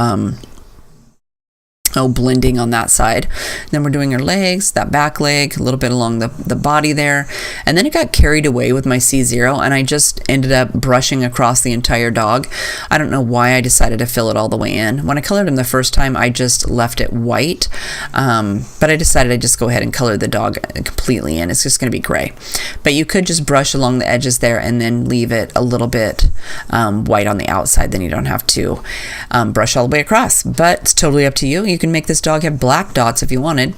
blending on that side. Then we're doing her legs, that back leg, a little bit along the body there. And then it got carried away with my C0 and I just ended up brushing across the entire dog. I don't know why I decided to fill it all the way in. When I colored him the first time, I just left it white. But I decided I'd just go ahead and color the dog completely in. It's just going to be gray. But you could just brush along the edges there and then leave it a little bit white on the outside. Then you don't have to brush all the way across. But it's totally up to you. You can make this dog have black dots if you wanted.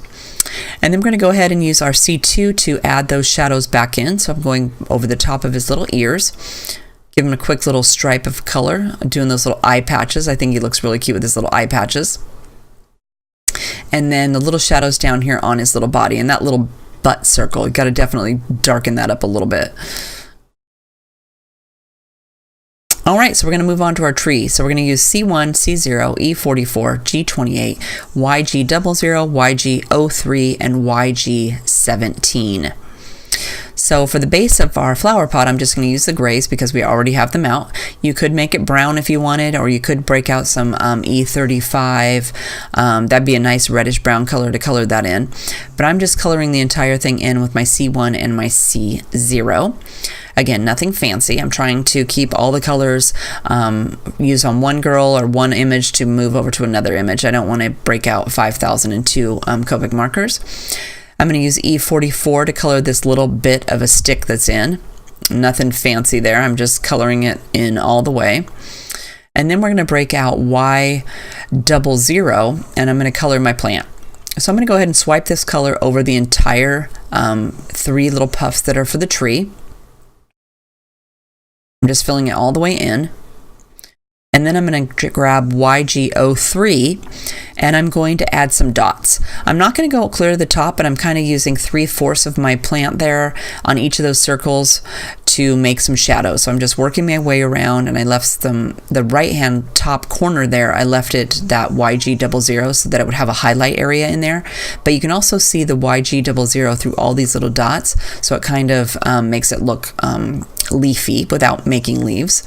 And then we're going to go ahead and use our C2 to add those shadows back in. So I'm going over the top of his little ears. Give him a quick little stripe of color, doing those little eye patches. I think he looks really cute with his little eye patches. And then the little shadows down here on his little body and that little butt circle. You got to definitely darken that up a little bit. All right, so we're going to move on to our tree. So we're going to use C1, C0, E44, G28, YG00, YG03, and YG17. So for the base of our flower pot, I'm just going to use the grays because we already have them out. You could make it brown if you wanted, or you could break out some E35. That'd be a nice reddish brown color to color that in. But I'm just coloring the entire thing in with my C1 and my C0. Again, nothing fancy. I'm trying to keep all the colors used on one girl or one image to move over to another image. I don't want to break out 5,002 Copic markers. I'm going to use E44 to color this little bit of a stick that's in. Nothing fancy there. I'm just coloring it in all the way. And then we're going to break out Y00 and I'm going to color my plant. So I'm going to go ahead and swipe this color over the entire 3 little puffs that are for the tree. I'm just filling it all the way in. And then I'm going to grab YG03 and I'm going to add some dots. I'm not going to go clear to the top, but I'm kind of using 3/4 of my plant there on each of those circles to make some shadows. So I'm just working my way around and I left the right hand top corner there. I left it that YG00 so that it would have a highlight area in there. But you can also see the YG00 through all these little dots. So it kind of makes it look leafy without making leaves.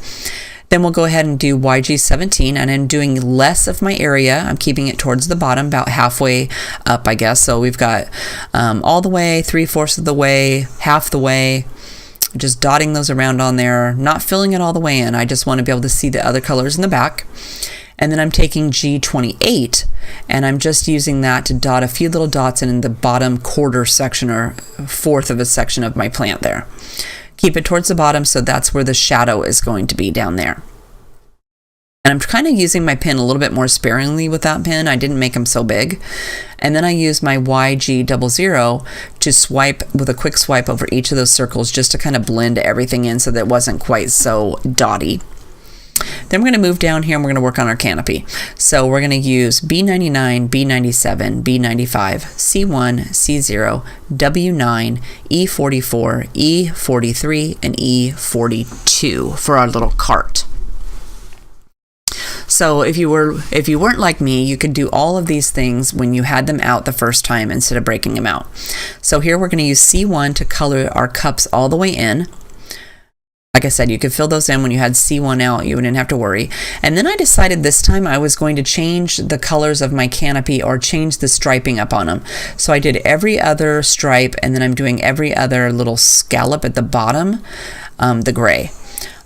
Then we'll go ahead and do YG17 and I'm doing less of my area. I'm keeping it towards the bottom, about halfway up, I guess. So we've got all the way, 3/4 of the way, half the way, just dotting those around on there, not filling it all the way in. I just want to be able to see the other colors in the back. And then I'm taking G28 and I'm just using that to dot a few little dots in the bottom quarter section or 1/4 of a section of my plant there. Keep it towards the bottom, so that's where the shadow is going to be down there. And I'm kind of using my pen a little bit more sparingly with that pen. I didn't make them so big. And then I use my YG00 to swipe with a quick swipe over each of those circles just to kind of blend everything in so that it wasn't quite so dotty. Then we're going to move down here and we're going to work on our canopy. So we're going to use B99, B97, B95, C1, C0, W9, E44, E43, and E42 for our little cart. So if you weren't like me, you could do all of these things when you had them out the first time instead of breaking them out. So here we're going to use C1 to color our cups all the way in. Like I said, you could fill those in when you had C1 out. You wouldn't have to worry. And then I decided this time I was going to change the colors of my canopy or change the striping up on them. So I did every other stripe and then I'm doing every other little scallop at the bottom, the gray.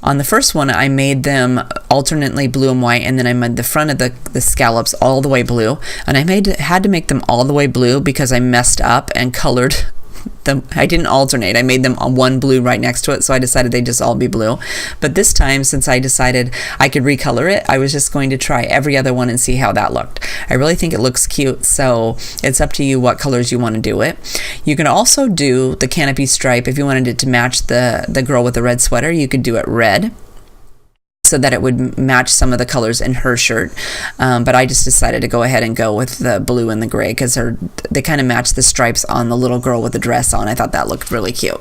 On the first one, I made them alternately blue and white, and then I made the front of the scallops all the way blue. And I had to make them all the way blue because I messed up and colored them. I didn't alternate. I made them on one blue right next to it, so I decided they'd just all be blue. But this time, since I decided I could recolor it, I was just going to try every other one and see how that looked. I really think it looks cute, so it's up to you what colors you want to do it. You can also do the canopy stripe if you wanted it to match the girl with the red sweater. You could do it red, so that it would match some of the colors in her shirt. But I just decided to go ahead and go with the blue and the gray because they kind of match the stripes on the little girl with the dress on. I thought that looked really cute.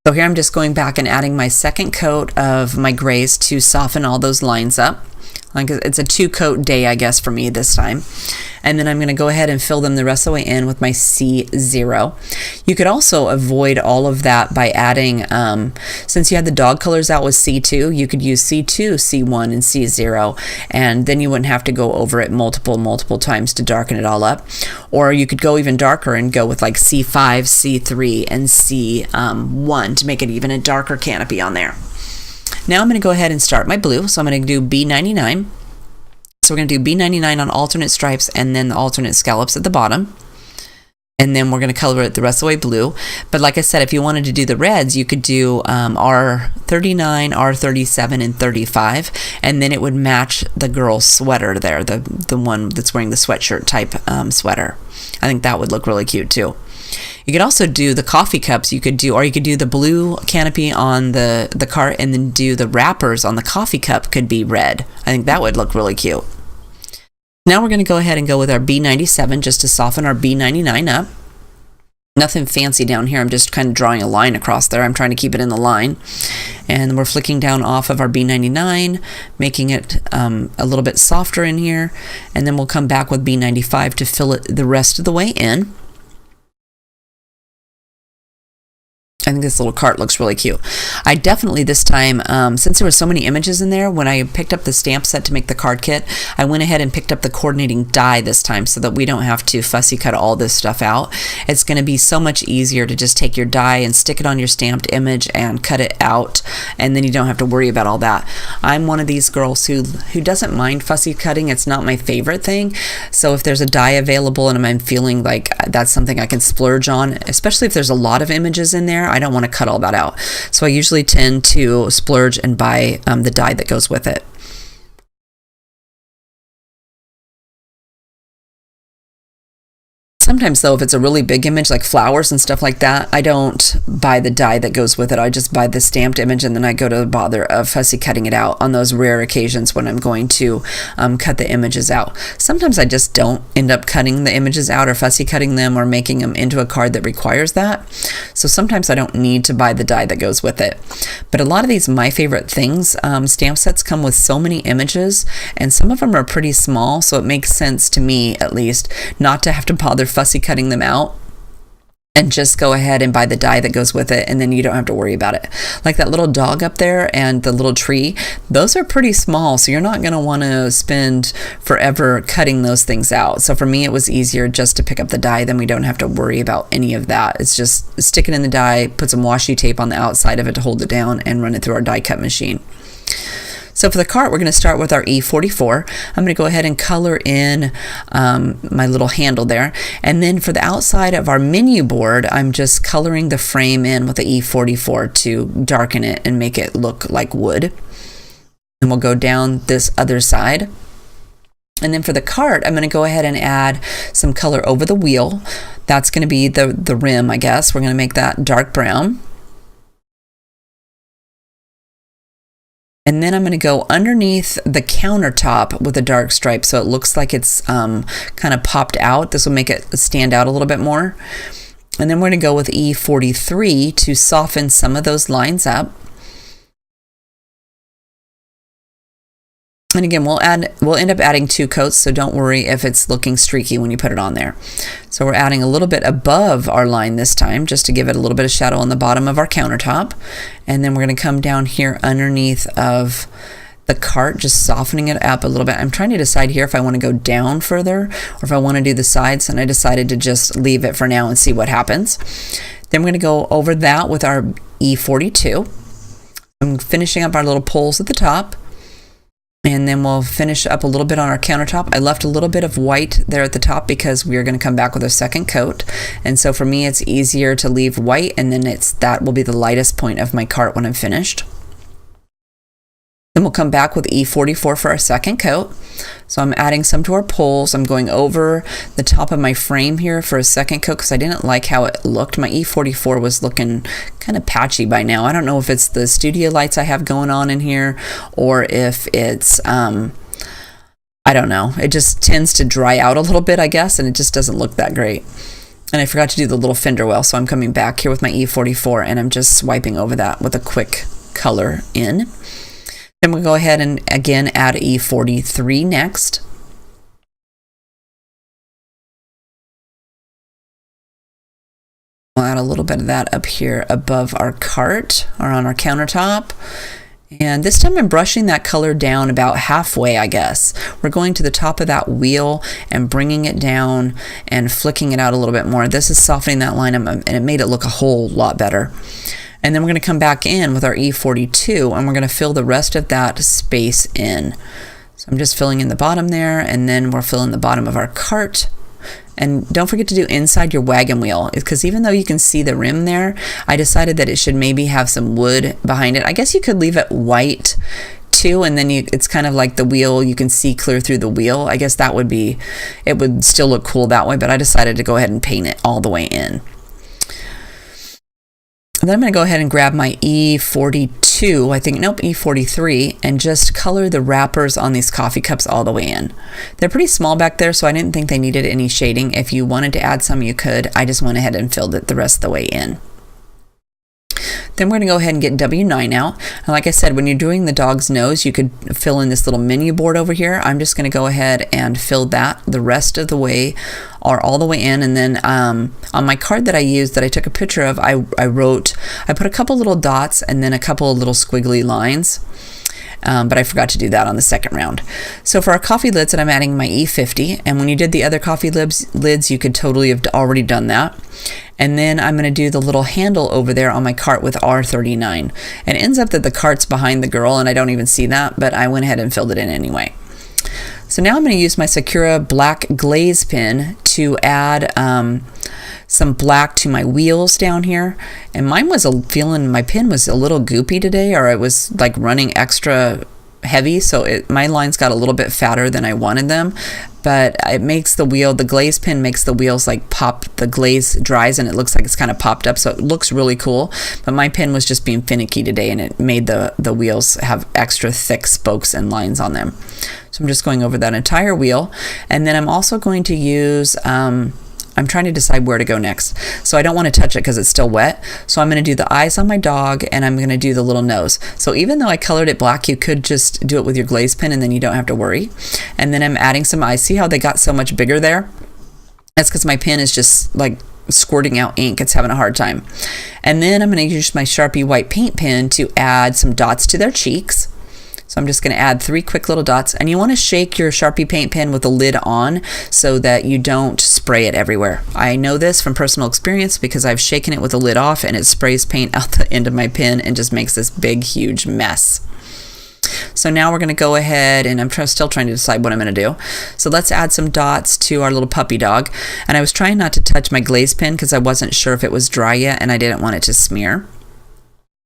So here I'm just going back and adding my second coat of my grays to soften all those lines up. Like it's a 2-coat day, I guess, for me this time. And then I'm going to go ahead and fill them the rest of the way in with my C0. You could also avoid all of that by adding, since you had the dog colors out with C2, you could use C2, C1, and C0, and then you wouldn't have to go over it multiple times to darken it all up. Or you could go even darker and go with like C5, C3, and C1 to make it even a darker canopy on there. Now I'm going to go ahead and start my blue. So I'm going to do B99. So we're going to do B99 on alternate stripes and then the alternate scallops at the bottom. And then we're going to color it the rest of the way blue. But like I said, if you wanted to do the reds, you could do R39, R37, and 35. And then it would match the girl's sweater there, the one that's wearing the sweatshirt type sweater. I think that would look really cute too. You could also do the coffee cups. You could do the blue canopy on the cart, and then do the wrappers on the coffee cup could be red. I think that would look really cute. Now we're going to go ahead and go with our B97 just to soften our B99 up. Nothing fancy down here. I'm just kind of drawing a line across there. I'm trying to keep it in the line. And we're flicking down off of our B99, making it a little bit softer in here. And then we'll come back with B95 to fill it the rest of the way in. I think this little cart looks really cute. I definitely this time, since there were so many images in there, when I picked up the stamp set to make the card kit, I went ahead and picked up the coordinating die this time so that we don't have to fussy cut all this stuff out. It's going to be so much easier to just take your die and stick it on your stamped image and cut it out, and then you don't have to worry about all that. I'm one of these girls who doesn't mind fussy cutting. It's not my favorite thing. So if there's a die available and I'm feeling like that's something I can splurge on, especially if there's a lot of images in there, I don't want to cut all that out. So I usually tend to splurge and buy the die that goes with it. Sometimes though, if it's a really big image like flowers and stuff like that, I don't buy the die that goes with it. I just buy the stamped image, and then I go to the bother of fussy cutting it out on those rare occasions when I'm going to cut the images out. Sometimes I just don't end up cutting the images out or fussy cutting them or making them into a card that requires that. So sometimes I don't need to buy the die that goes with it. But a lot of these My Favorite Things stamp sets come with so many images, and some of them are pretty small, so it makes sense to me at least not to have to bother fussy cutting them out and just go ahead and buy the die that goes with it, and then you don't have to worry about it. Like that little dog up there and the little tree, those are pretty small, so you're not going to want to spend forever cutting those things out. So for me, it was easier just to pick up the die, then we don't have to worry about any of that. It's just stick it in the die, put some washi tape on the outside of it to hold it down, and run it through our die cut machine. So for the cart, we're going to start with our E44. I'm going to go ahead and color in my little handle there. And then for the outside of our menu board, I'm just coloring the frame in with the E44 to darken it and make it look like wood. And we'll go down this other side. And then for the cart, I'm going to go ahead and add some color over the wheel. That's going to be the rim, I guess. We're going to make that dark brown. And then I'm going to go underneath the countertop with a dark stripe so it looks like it's kind of popped out. This will make it stand out a little bit more. And then we're going to go with E43 to soften some of those lines up. And again, we'll end up adding 2 coats, so don't worry if it's looking streaky when you put it on there. So we're adding a little bit above our line this time, just to give it a little bit of shadow on the bottom of our countertop. And then we're going to come down here underneath of the cart, just softening it up a little bit. I'm trying to decide here if I want to go down further or if I want to do the sides, and I decided to just leave it for now and see what happens. Then we're going to go over that with our E42. I'm finishing up our little poles at the top. And then we'll finish up a little bit on our countertop. I left a little bit of white there at the top because we are going to come back with a second coat. And so for me, it's easier to leave white, and then that will be the lightest point of my cart when I'm finished. Then we'll come back with E44 for our second coat. So I'm adding some to our poles. I'm going over the top of my frame here for a second coat because I didn't like how it looked. My E44 was looking kind of patchy by now. I don't know if it's the studio lights I have going on in here or if it's, I don't know. It just tends to dry out a little bit, I guess, and it just doesn't look that great. And I forgot to do the little fender well, so I'm coming back here with my E44 and I'm just swiping over that with a quick color in. Then we'll go ahead and again add E43 next. We'll add a little bit of that up here above our cart or on our countertop. And this time I'm brushing that color down about halfway, I guess. We're going to the top of that wheel and bringing it down and flicking it out a little bit more. This is softening that line and it made it look a whole lot better. And then we're going to come back in with our E42 and we're going to fill the rest of that space in. So I'm just filling in the bottom there, and then we're filling the bottom of our cart. And don't forget to do inside your wagon wheel, because even though you can see the rim there, I decided that it should maybe have some wood behind it. I guess you could leave it white too, and then it's kind of like the wheel, you can see clear through the wheel. I guess that would be, it would still look cool that way, but I decided to go ahead and paint it all the way in. And then I'm going to go ahead and grab my E42, I think, nope, E43, and just color the wrappers on these coffee cups all the way in. They're pretty small back there, so I didn't think they needed any shading. If you wanted to add some, you could. I just went ahead and filled it the rest of the way in. Then we're going to go ahead and get W9 out. And like I said, when you're doing the dog's nose, you could fill in this little menu board over here. I'm just going to go ahead and fill that the rest of the way, or all the way in. And then on my card that I used, that I took a picture of, I put a couple little dots and then a couple of little squiggly lines. But I forgot to do that on the second round. So for our coffee lids, I'm adding my E50, and when you did the other coffee lids, you could totally have already done that. And then I'm going to do the little handle over there on my cart with R39. And it ends up that the cart's behind the girl, and I don't even see that, but I went ahead and filled it in anyway. So now I'm going to use my Sakura black glaze pen to add some black to my wheels down here. And mine was my pen was a little goopy today, or it was like running extra heavy, so my lines got a little bit fatter than I wanted them. But it makes the glaze pen makes the wheels like pop, the glaze dries and it looks like it's kind of popped up, so it looks really cool. But my pen was just being finicky today, and it made the wheels have extra thick spokes and lines on them. So I'm just going over that entire wheel, and then I'm also going to use I'm trying to decide where to go next. So I don't want to touch it because it's still wet. So I'm going to do the eyes on my dog, and I'm going to do the little nose. So even though I colored it black, you could just do it with your glaze pen and then you don't have to worry. And then I'm adding some eyes. See how they got so much bigger there? That's because my pen is just like squirting out ink. It's having a hard time. And then I'm going to use my Sharpie white paint pen to add some dots to their cheeks. So I'm just going to add 3 quick little dots, and you want to shake your Sharpie paint pen with the lid on so that you don't spray it everywhere. I know this from personal experience because I've shaken it with the lid off and it sprays paint out the end of my pen and just makes this big, huge mess. So now we're going to go ahead, and I'm still trying to decide what I'm going to do. So let's add some dots to our little puppy dog. And I was trying not to touch my glaze pen because I wasn't sure if it was dry yet and I didn't want it to smear.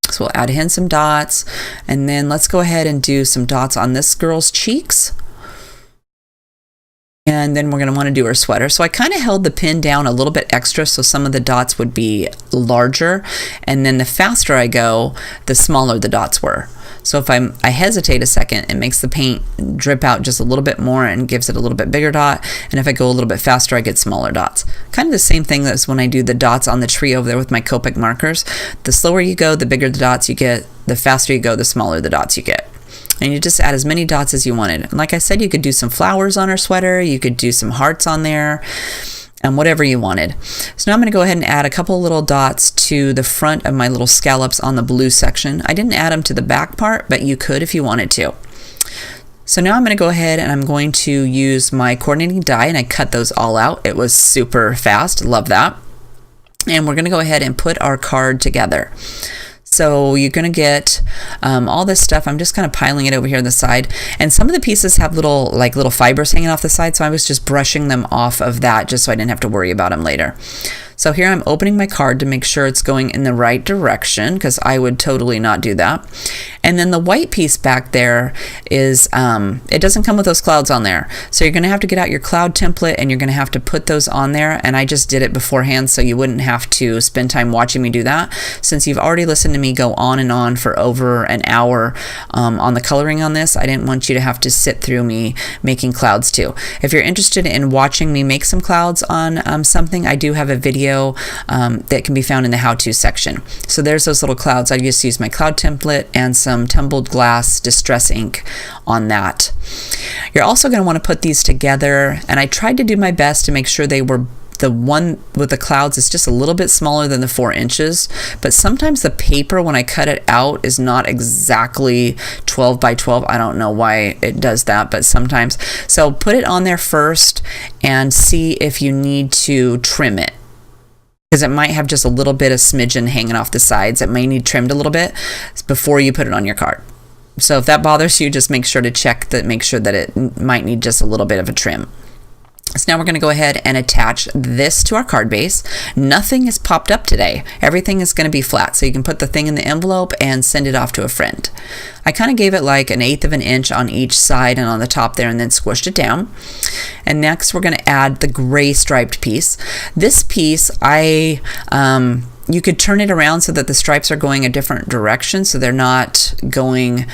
So we'll add in some dots, and then let's go ahead and do some dots on this girl's cheeks. And then we're going to want to do her sweater. So I kind of held the pen down a little bit extra so some of the dots would be larger. And then the faster I go, the smaller the dots were. So if I hesitate a second, it makes the paint drip out just a little bit more and gives it a little bit bigger dot. And if I go a little bit faster, I get smaller dots. Kind of the same thing as when I do the dots on the tree over there with my Copic markers. The slower you go, the bigger the dots you get. The faster you go, the smaller the dots you get. And you just add as many dots as you wanted. And like I said, you could do some flowers on her sweater. You could do some hearts on there. And whatever you wanted. So now I'm going to go ahead and add a couple little dots to the front of my little scallops on the blue section. I didn't add them to the back part, but you could if you wanted to. So now I'm going to go ahead and I'm going to use my coordinating die, and I cut those all out. It was super fast. Love that. And we're going to go ahead and put our card together. So you're going to get all this stuff. I'm just kind of piling it over here on the side. And some of the pieces have little fibers hanging off the side. So I was just brushing them off of that just so I didn't have to worry about them later. So here I'm opening my card to make sure it's going in the right direction, because I would totally not do that. And then the white piece back there is, it doesn't come with those clouds on there. So you're going to have to get out your cloud template and you're going to have to put those on there. And I just did it beforehand so you wouldn't have to spend time watching me do that. Since you've already listened to me go on and on for over an hour on the coloring on this, I didn't want you to have to sit through me making clouds too. If you're interested in watching me make some clouds on something, I do have a video video that can be found in the how-to section. So there's those little clouds. I just used my cloud template and some tumbled glass distress ink on that. You're also going to want to put these together, and I tried to do my best to make sure they were, the one with the clouds is just a little bit smaller than the 4 inches, but sometimes the paper, when I cut it out, is not exactly 12 by 12. I don't know why it does that, but sometimes. So put it on there first and see if you need to trim it, because it might have just a little bit of smidgen hanging off the sides. It may need trimmed a little bit before you put it on your card. So if that bothers you, just make sure to check that, make sure that it might need just a little bit of a trim. So now we're going to go ahead and attach this to our card base. Nothing is popped up today. Everything is going to be flat, so you can put the thing in the envelope and send it off to a friend. I kind of gave it like 1/8 of an inch on each side and on the top there, and then squished it down. And next we're going to add the gray striped piece. This piece, you could turn it around so that the stripes are going a different direction, so they're not going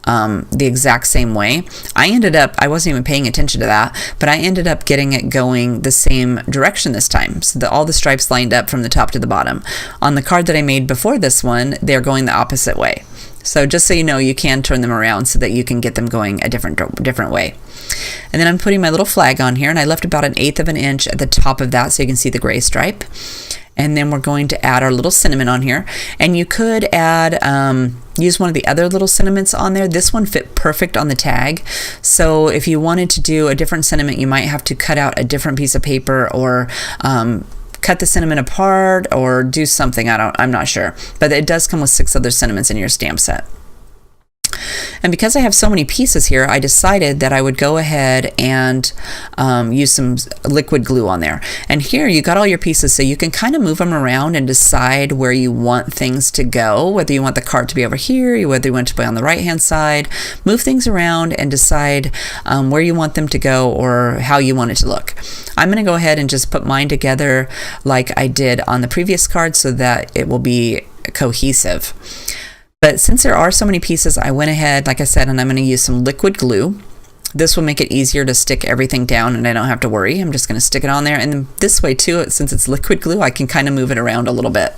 the exact same way. I wasn't even paying attention to that, but I ended up getting it going the same direction this time, so that all the stripes lined up from the top to the bottom. On the card that I made before this one, they're going the opposite way. So just so you know, you can turn them around so that you can get them going a different way. And then I'm putting my little flag on here, and I left about 1/8 of an inch at the top of that so you can see the gray stripe. And then we're going to add our little cinnamon on here. And you could add, use one of the other little cinnamons on there. This one fit perfect on the tag. So if you wanted to do a different cinnamon, you might have to cut out a different piece of paper, or cut the cinnamon apart, or do something. I'm not sure. But it does come with 6 other cinnamons in your stamp set. And because I have so many pieces here, I decided that I would go ahead and use some liquid glue on there. And here you got all your pieces, so you can kind of move them around and decide where you want things to go, whether you want the card to be over here, whether you want it to be on the right hand side. Move things around and decide where you want them to go or how you want it to look. I'm going to go ahead and just put mine together like I did on the previous card so that it will be cohesive. But since there are so many pieces, I went ahead, like I said, and I'm going to use some liquid glue. This will make it easier to stick everything down, and I don't have to worry. I'm just going to stick it on there. And this way too, since it's liquid glue, I can kind of move it around a little bit.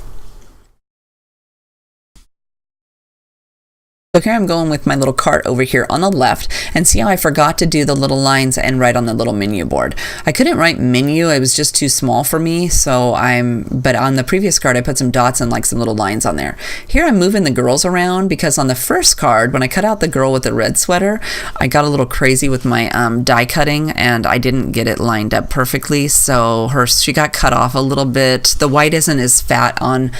So here I'm going with my little cart over here on the left, and see how I forgot to do the little lines and write on the little menu board. I couldn't write menu, it was just too small for me, but on the previous card I put some dots and like some little lines on there. Here I'm moving the girls around because on the first card, when I cut out the girl with the red sweater, I got a little crazy with my die cutting and I didn't get it lined up perfectly, so she got cut off a little bit. The white isn't as fat on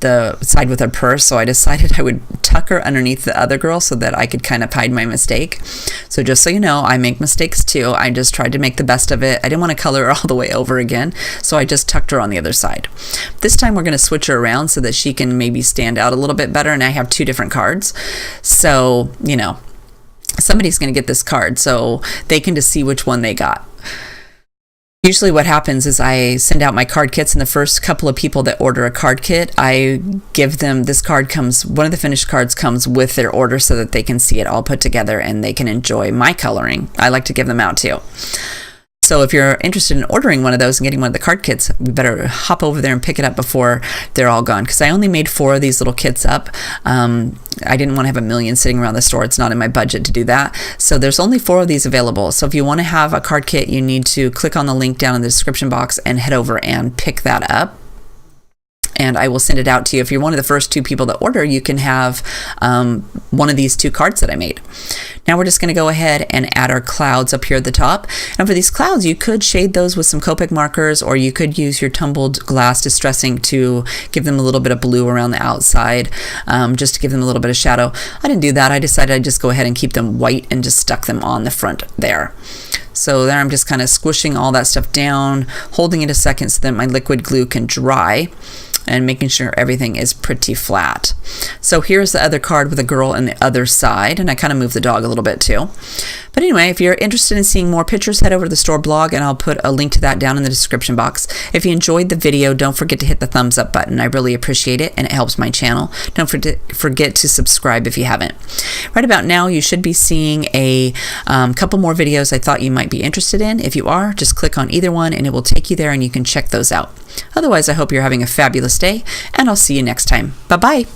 the side with her purse, so I decided I would tuck her underneath the other girl so that I could kind of hide my mistake. So just so you know, I make mistakes too. I just tried to make the best of it. I didn't want to color her all the way over again, so I just tucked her on the other side. This time we're going to switch her around so that she can maybe stand out a little bit better, and I have 2 different cards. So, you know, somebody's going to get this card so they can just see which one they got. Usually what happens is I send out my card kits, and the first couple of people that order a card kit, I give them this card. One of the finished cards comes with their order so that they can see it all put together and they can enjoy my coloring. I like to give them out too. So if you're interested in ordering one of those and getting one of the card kits, you better hop over there and pick it up before they're all gone, because I only made 4 of these little kits up. I didn't want to have a million sitting around the store. It's not in my budget to do that. So there's only 4 of these available. So if you want to have a card kit, you need to click on the link down in the description box and head over and pick that up. And I will send it out to you. If you're one of the first 2 people that order, you can have one of these 2 cards that I made. Now we're just going to go ahead and add our clouds up here at the top. And for these clouds, you could shade those with some Copic markers, or you could use your tumbled glass distressing to give them a little bit of blue around the outside, just to give them a little bit of shadow. I didn't do that. I decided I'd just go ahead and keep them white and just stuck them on the front there. So there I'm just kind of squishing all that stuff down, holding it a second so that my liquid glue can dry, and making sure everything is pretty flat. So here's the other card with a girl on the other side, and I kind of moved the dog a little bit too. But anyway, if you're interested in seeing more pictures, head over to the store blog, and I'll put a link to that down in the description box. If you enjoyed the video, don't forget to hit the thumbs up button. I really appreciate it, and it helps my channel. Don't forget to subscribe if you haven't. Right about now, you should be seeing a couple more videos I thought you might be interested in. If you are, just click on either one and it will take you there and you can check those out. Otherwise, I hope you're having a fabulous day, and I'll see you next time. Bye-bye.